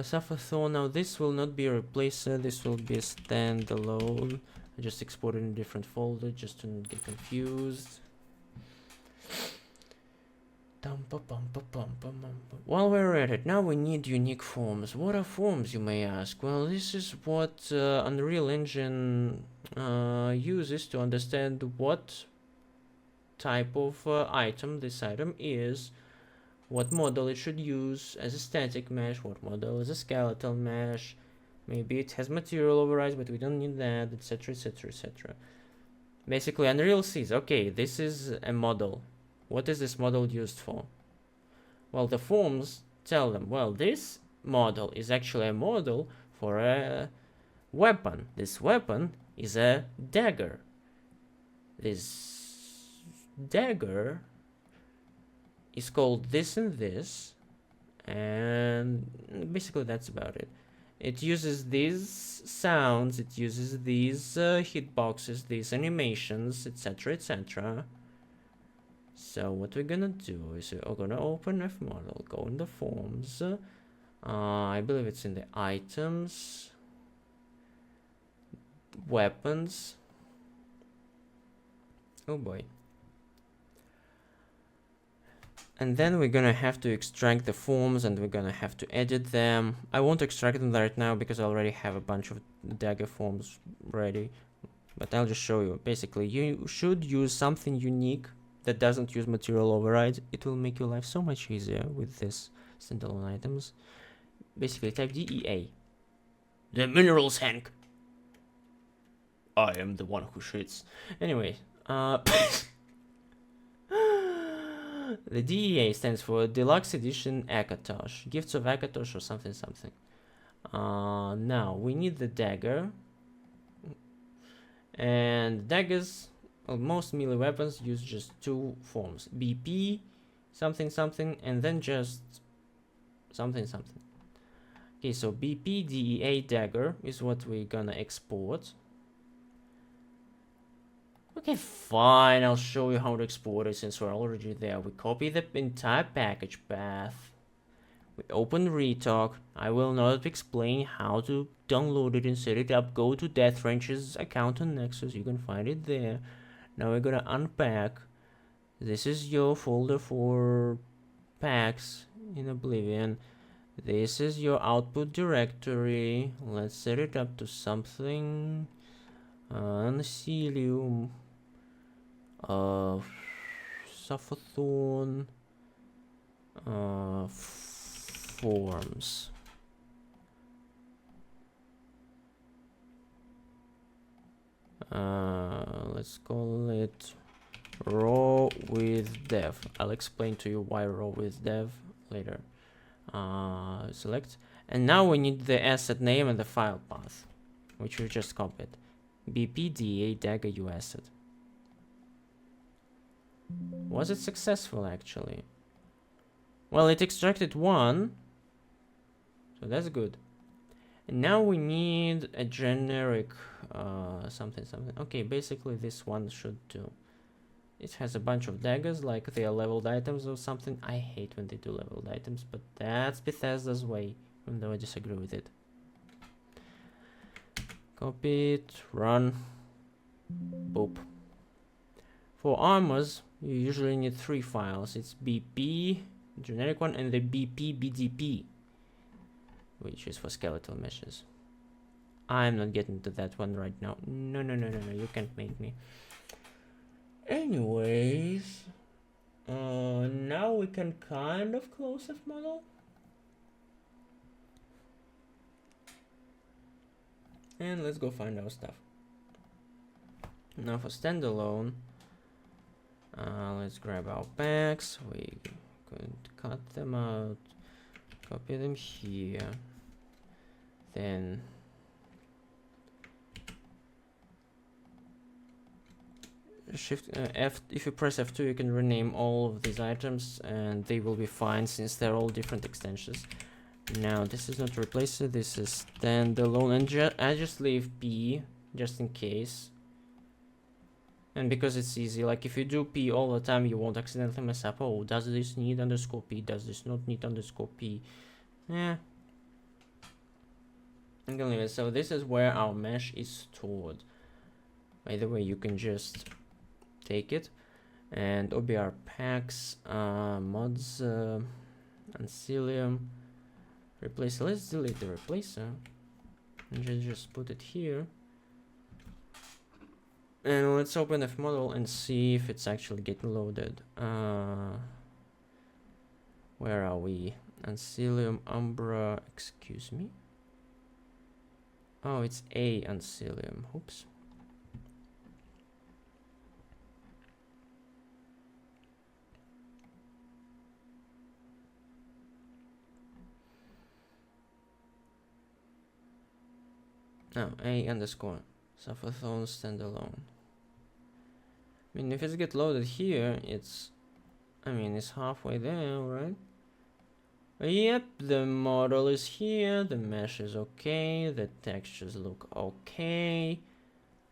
Sapphire, now this will not be a replacer. This will be a standalone. I just exported in a different folder just to not get confused. While we're at it, now we need unique forms. What are forms, you may ask? Well, this is what Unreal Engine uses to understand what type of item this item is, what model it should use as a static mesh, what model is a skeletal mesh. Maybe it has material overrides, but we don't need that, etc, etc, etc. Basically, Unreal sees, okay, this is a model. What is this model used for? Well, the forms tell them, well, this model is actually a model for a weapon. This weapon is a dagger. This dagger is called this and this, and basically that's about it. It uses these sounds, it uses these hitboxes, these animations, etc, etc. So what we're gonna do is we're gonna open F model, go in the forms. I believe it's in the items, weapons. Oh boy. And then we're gonna have to extract the forms and we're gonna have to edit them. I won't extract them right now because I already have a bunch of dagger forms ready. But I'll just show you. Basically, you should use something unique that doesn't use material overrides. It will make your life so much easier with this standalone items. Basically, type DEA. The minerals, Hank. I am the one who shits. Anyway, the DEA stands for Deluxe Edition Akatosh. Gifts of Akatosh or something something. Now, we need the dagger. And daggers, well, most melee weapons use just two forms. BP, something something, and then just something something. Okay, so BP DEA dagger is what we're gonna export. Okay, fine, I'll show you how to export it since we're already there. We copy the entire package path. We open Retalk. I will not explain how to download it and set it up. Go to Death Wrench's account on Nexus, you can find it there. Now we're gonna unpack. This is your folder for packs in Oblivion. This is your output directory. Let's set it up to something. Ancilium. Sophothorn. Forms. Let's call it raw with dev. I'll explain to you why raw with dev later. Select, and now we need the asset name and the file path, which we just copied. BPDA dagger U asset. Was it successful actually? Well, it extracted one, so that's good. And now we need a generic something something. Okay, basically this one should do. It has a bunch of daggers, like they are leveled items or something. I hate when they do leveled items, but that's Bethesda's way, even though I disagree with it. Copy it, run, boop. For armors, you usually need 3 files. It's BP, generic one, and the BP BDP, which is for skeletal meshes. I'm not getting to that one right now. No, no, no, no, no, you can't make me. Anyways, now we can kind of close F model. And let's go find our stuff. Now for standalone, let's grab our packs. We could cut them out, copy them here. Then Shift F. If you press F2, you can rename all of these items, and they will be fine since they're all different extensions. Now this is not replacer. This is standalone, and I just leave P just in case. And because it's easy, like if you do P all the time, you won't accidentally mess up. Oh, does this need underscore P? Does this not need underscore P? Yeah. I'm gonna leave it. So this is where our mesh is stored. By the way, you can just take it and OBR packs, mods, ancillium, replacer. Let's delete the replacer and just put it here. And let's open F model and see if it's actually getting loaded. Where are we? Ancillium, Umbra, excuse me. Oh, it's a ancillium. Oops. No, a underscore. Sufferthorn standalone. I mean, if it's get loaded here, it's, I mean, it's halfway there, right? Yep, the model is here, the mesh is okay, the textures look okay.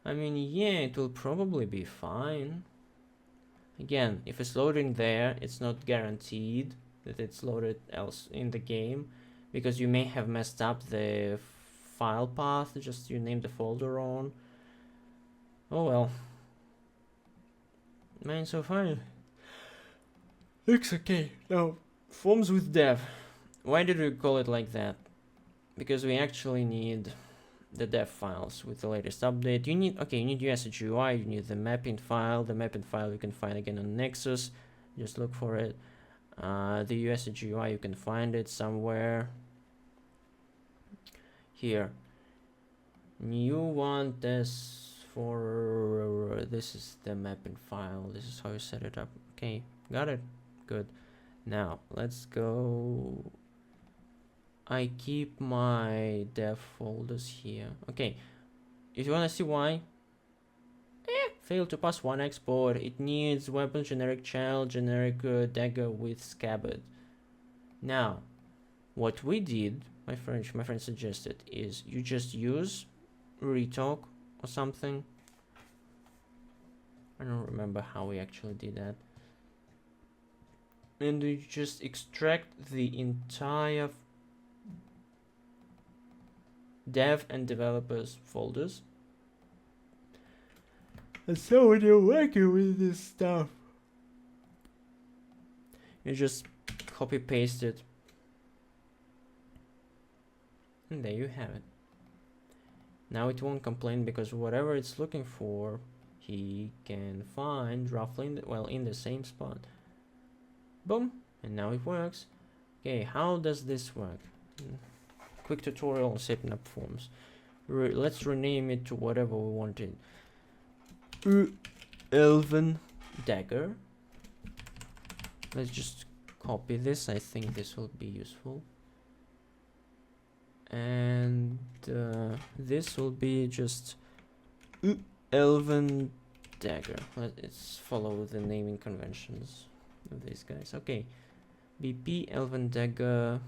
I mean, yeah, it will probably be fine. Again, if it's loading there, it's not guaranteed that it's loaded else in the game, because you may have messed up the file path, just you name the folder wrong. Oh well. Man, so far looks okay. Now, forms with dev. Why did we call it like that? Because we actually need the dev files with the latest update. You need, okay, you need USG UI, you need the mapping file. The mapping file you can find again on Nexus. Just look for it. The USG UI, you can find it somewhere. Here. You want this for, this is the mapping file. This is how you set it up. Okay, got it. Good. Now, let's go. I keep my dev folders here. Okay, if you want to see why, failed to pass one export. It needs weapon, generic child, generic dagger with scabbard. Now, what we did, my friend suggested, is you just use retalk or something. I don't remember how we actually did that. And you just extract the entire dev and developers folders. And so when you're working with this stuff, you just copy paste it. And there you have it. Now it won't complain because whatever it's looking for, he can find roughly in the, well, in the same spot. Boom, and now it works. Okay, how does this work? Quick tutorial on setting up forms. Let's rename it to whatever we wanted. Elven dagger. Let's just copy this. I think this will be useful. And this will be just Elven dagger. Let's follow the naming conventions of these guys. Okay, BP Elven dagger.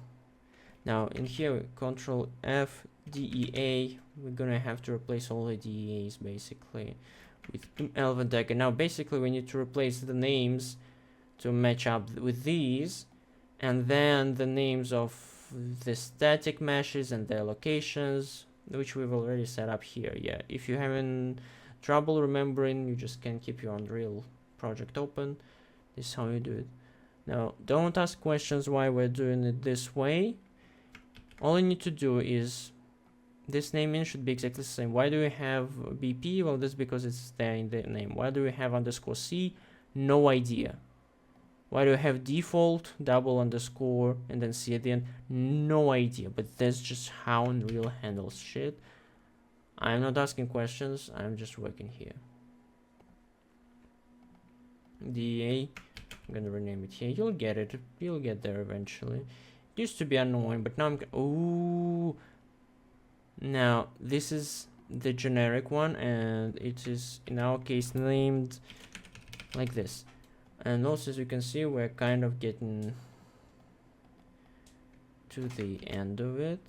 Now in here, Control F DEA. We're gonna have to replace all the DEAs basically with Elven dagger. Now basically we need to replace the names to match up with these, and then the names of the static meshes and their locations, which we've already set up here. Yeah, if you're having trouble remembering, you just can keep your Unreal project open. This is how you do it. Now, don't ask questions why we're doing it this way. All you need to do is This naming should be exactly the same. Why do we have BP? Well, that's because it's there in the name. Why do we have underscore C? No idea. Why do we have default, double underscore, and then C at the end? No idea, but that's just how Unreal handles shit. I'm not asking questions, I'm just working here. DA, I'm gonna rename it here. You'll get it, you'll get there eventually. It used to be annoying, but now I'm ooh. Now, this is the generic one, and it is, in our case, named like this. And also, as you can see, we're kind of getting to the end of it.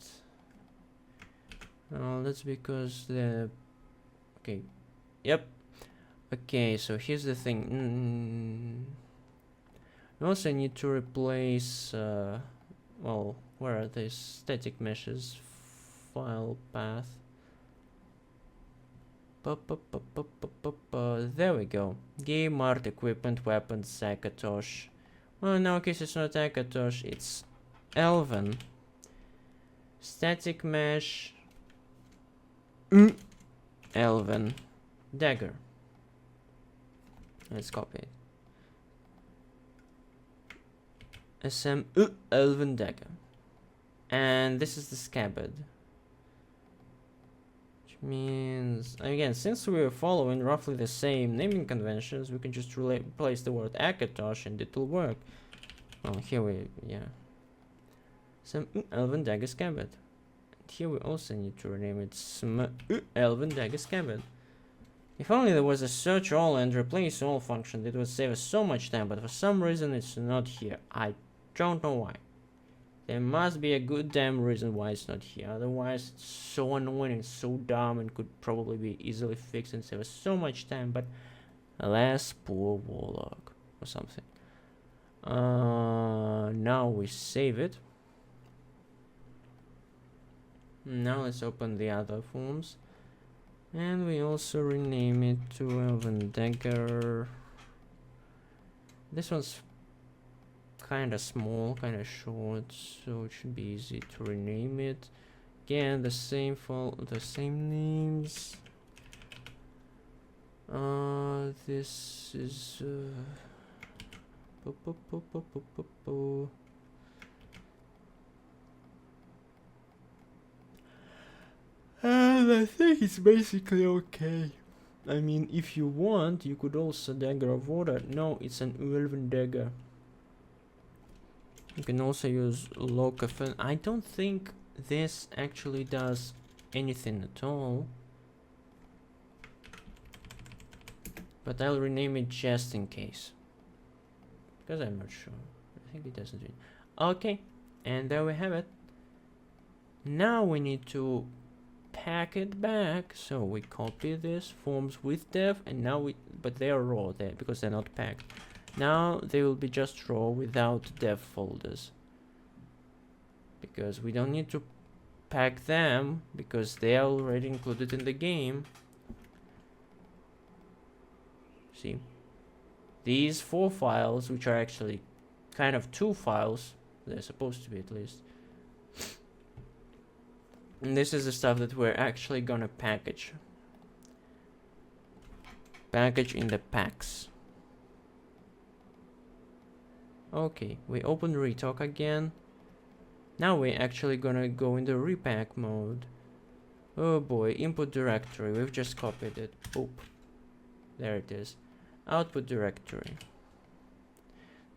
That's because the... Okay. Yep. Okay, so here's the thing. We also need to replace... well, where are these static meshes? File path. There we go. Game art, equipment, weapons, Zakatosh. Well, in our case it's not Zakatosh, it's Elven. Static mesh. Elven. Dagger. Let's copy it. SM Elven Dagger. And this is the scabbard. Means, again, since we are following roughly the same naming conventions, we can just replace the word Akatosh and it will work. Well, here we, yeah. Some Elven Dagger Scabbard. And here we also need to rename it Elven Dagger Scabbard. If only there was a search all and replace all function, it would save us so much time, but for some reason it's not here. I don't know why. There must be a good damn reason why it's not here. Otherwise, it's so annoying and so dumb and could probably be easily fixed and save us so much time. But alas, poor Warlock or something. Now we save it. Now let's open the other forms. And we also rename it to Elven Dagger. This one's kind of small, kind of short, so it should be easy to rename it. Again, the same names. This is and I think it's basically okay. I mean, if you want, you could also Dagger of Water. No, it's an Elven Dagger. You can also use Locafen. I don't think this actually does anything at all. But I'll rename it just in case. Because I'm not sure. I think it doesn't do it. Okay, and there we have it. Now we need to pack it back. So we copy this, forms with dev, and now but they are raw there because they're not packed. Now they will be just raw without dev folders. Because we don't need to pack them because they are already included in the game. See? These 4 files, which are actually kind of 2 files, they're supposed to be at least. And this is the stuff that we're actually gonna package. Package in the packs. Okay, we open retalk again. Now we're actually gonna go in the repack mode. Oh boy, input directory, we've just copied it. Oop. There it is. Output directory.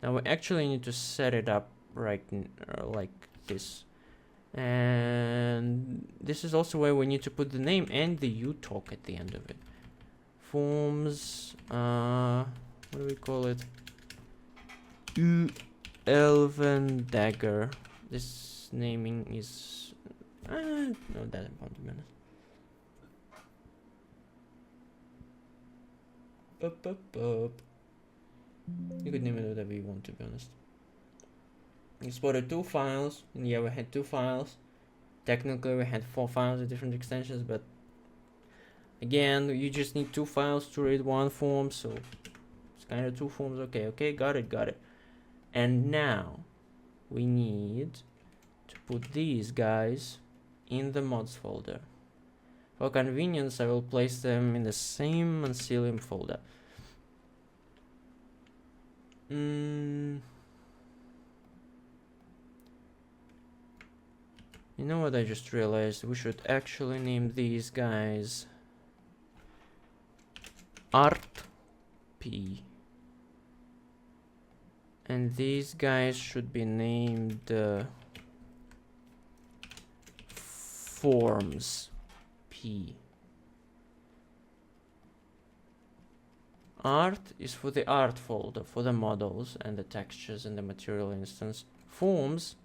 Now we actually need to set it up right like this. And this is also where we need to put the name and the utalk at the end of it. Forms, what do we call it? Elven Dagger. This naming is not that important. You could name it whatever you want, to be honest. Exported 2 files, and yeah, we had 2 files. Technically we had 4 files with different extensions, but again, you just need 2 files to read one form, so it's kind of 2 forms. Okay, got it. And now we need to put these guys in the mods folder. For convenience, I will place them in the same Ancilium folder. You know what I just realized? We should actually name these guys Art P. And these guys should be named Forms P. Art is for the art folder, for the models and the textures and the material instance. Forms,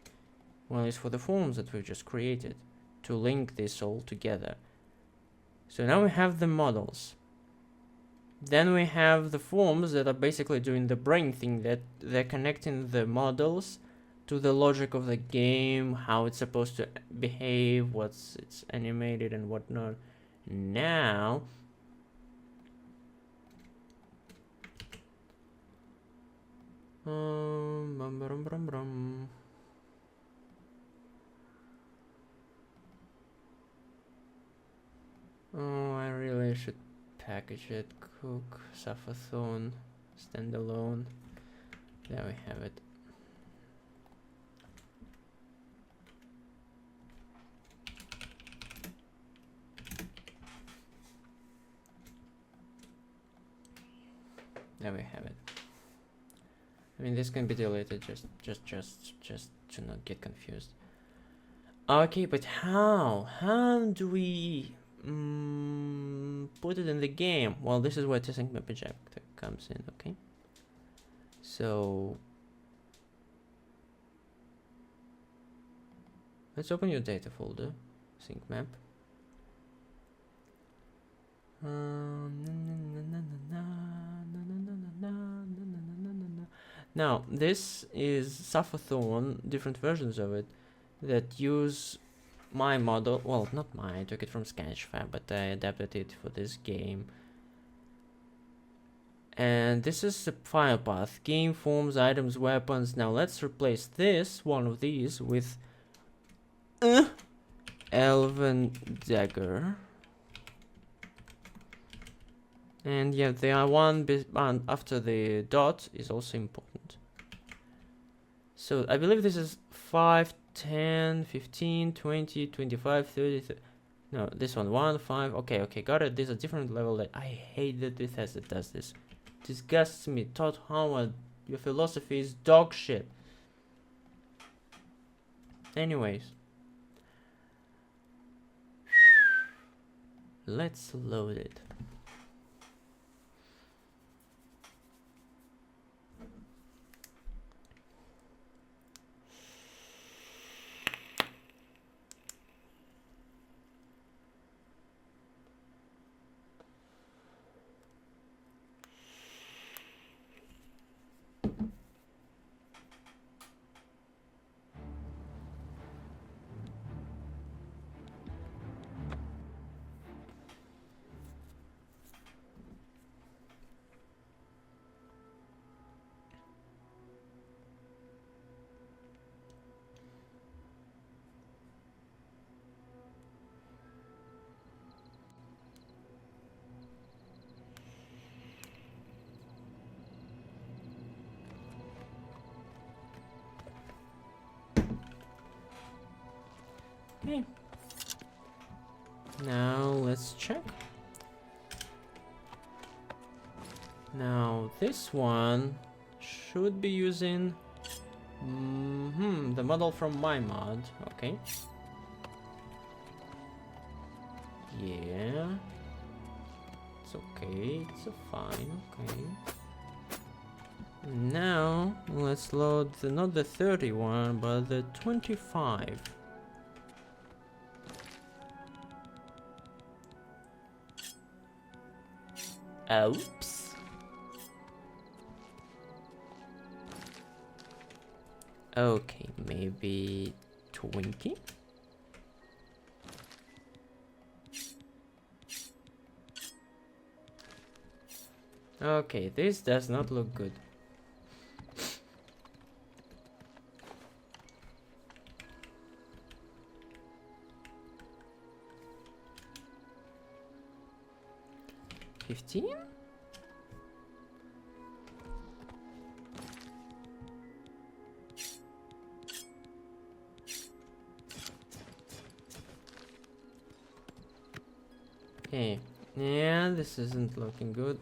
well, is for the forms that we've just created to link this all together. So now we have the models. Then we have the forms that are basically doing the brain thing, that they're connecting the models to the logic of the game, how it's supposed to behave, it's animated and whatnot. Now oh, I really should package it. Cook, Saphathon, standalone. There we have it. There we have it. I mean, this can be deleted just to not get confused. Okay, but how? How do we put it in the game? Well, this is where Tessyncmapinjector comes in, okay? So let's open your data folder, syncmap. Now, this is Saphathon, different versions of it, that use my model. Well, not mine, I took it from Sketchfab, but I adapted it for this game. And this is the file path, game, forms, items, weapons. Now let's replace this, one of these, with Elven Dagger. And yeah, the one after the dot is also important. So I believe this is 5, 10, 15, 20, 25, 30. No, this one, 1, 5. Okay, got it. There's a different level that I hate that Bethesda does this. Disgusts me. Todd Howard, your philosophy is dog shit. Anyways. Let's load it. Okay. Now let's check. Now this one should be using the model from my mod. Okay. Yeah. It's okay. It's fine. Okay. Now let's load not the 31 but the 25. Oops. Okay, maybe 20. Okay, this does not look good. 15? Okay, yeah, this isn't looking good.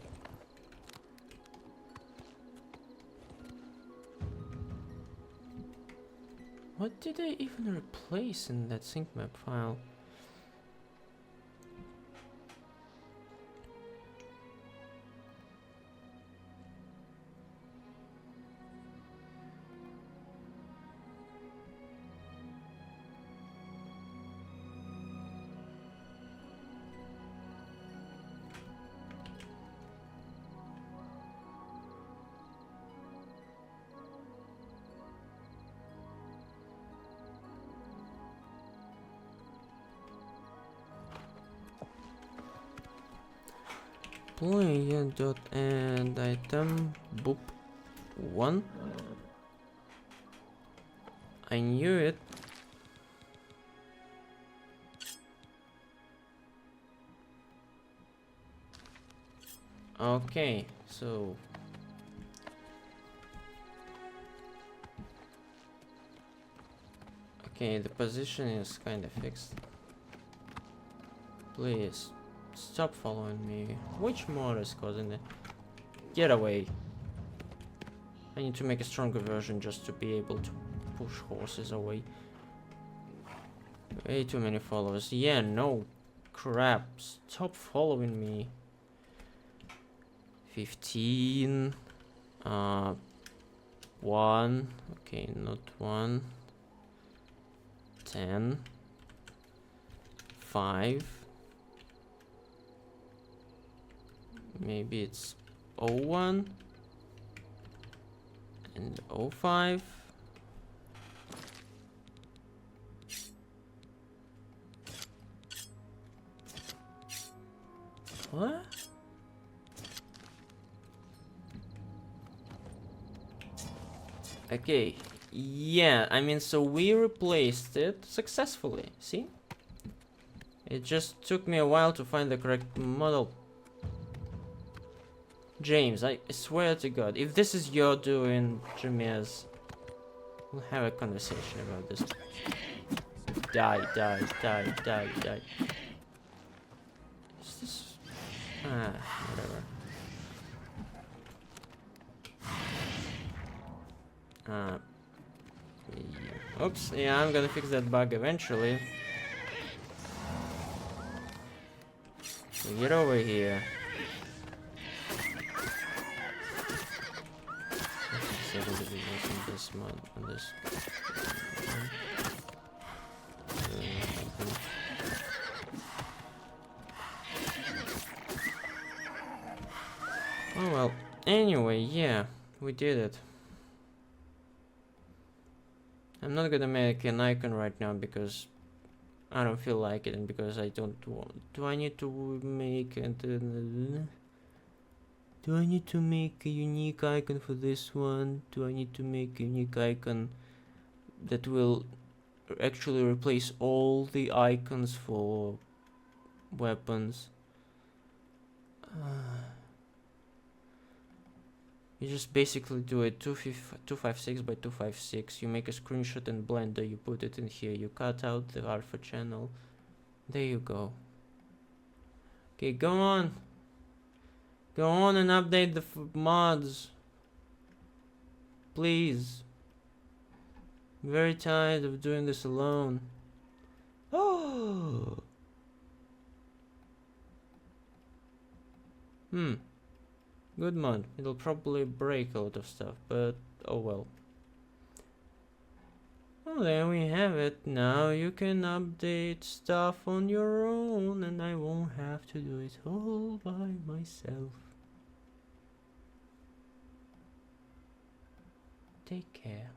What did I even replace in that sync map file? Player dot end item boop 1. I knew it. Okay, so okay, the position is kind of fixed. Please stop following me. Which mod is causing it? Get away. I need to make a stronger version just to be able to push horses away. Way too many followers. Yeah, no crap. Stop following me. 15. 1. Okay, not 1. 10. 5. Maybe it's 01 and 05. What? Okay, yeah, I mean, so we replaced it successfully, see? It just took me a while to find the correct model. James, I swear to God, if this is your doing, Jameez, we'll have a conversation about this. Die, die, die, die, die. Is this... Ah, whatever. Yeah. Oops, yeah, I'm gonna fix that bug eventually. So get over here. This mod on this. Oh well. Anyway, yeah, we did it. I'm not gonna make an icon right now because I don't feel like it, and because I don't want. Do I need to make it? Do I need to make a unique icon for this one? Do I need to make a unique icon that will actually replace all the icons for weapons? You just basically do it 256 by 256. You make a screenshot in Blender, you put it in here, you cut out the alpha channel. There you go. Okay, go on. Go on and update the mods. Please. I'm very tired of doing this alone. Oh. Good mod. It'll probably break a lot of stuff, but oh well. Well, there we have it. Now you can update stuff on your own, and I won't have to do it all by myself. Take care.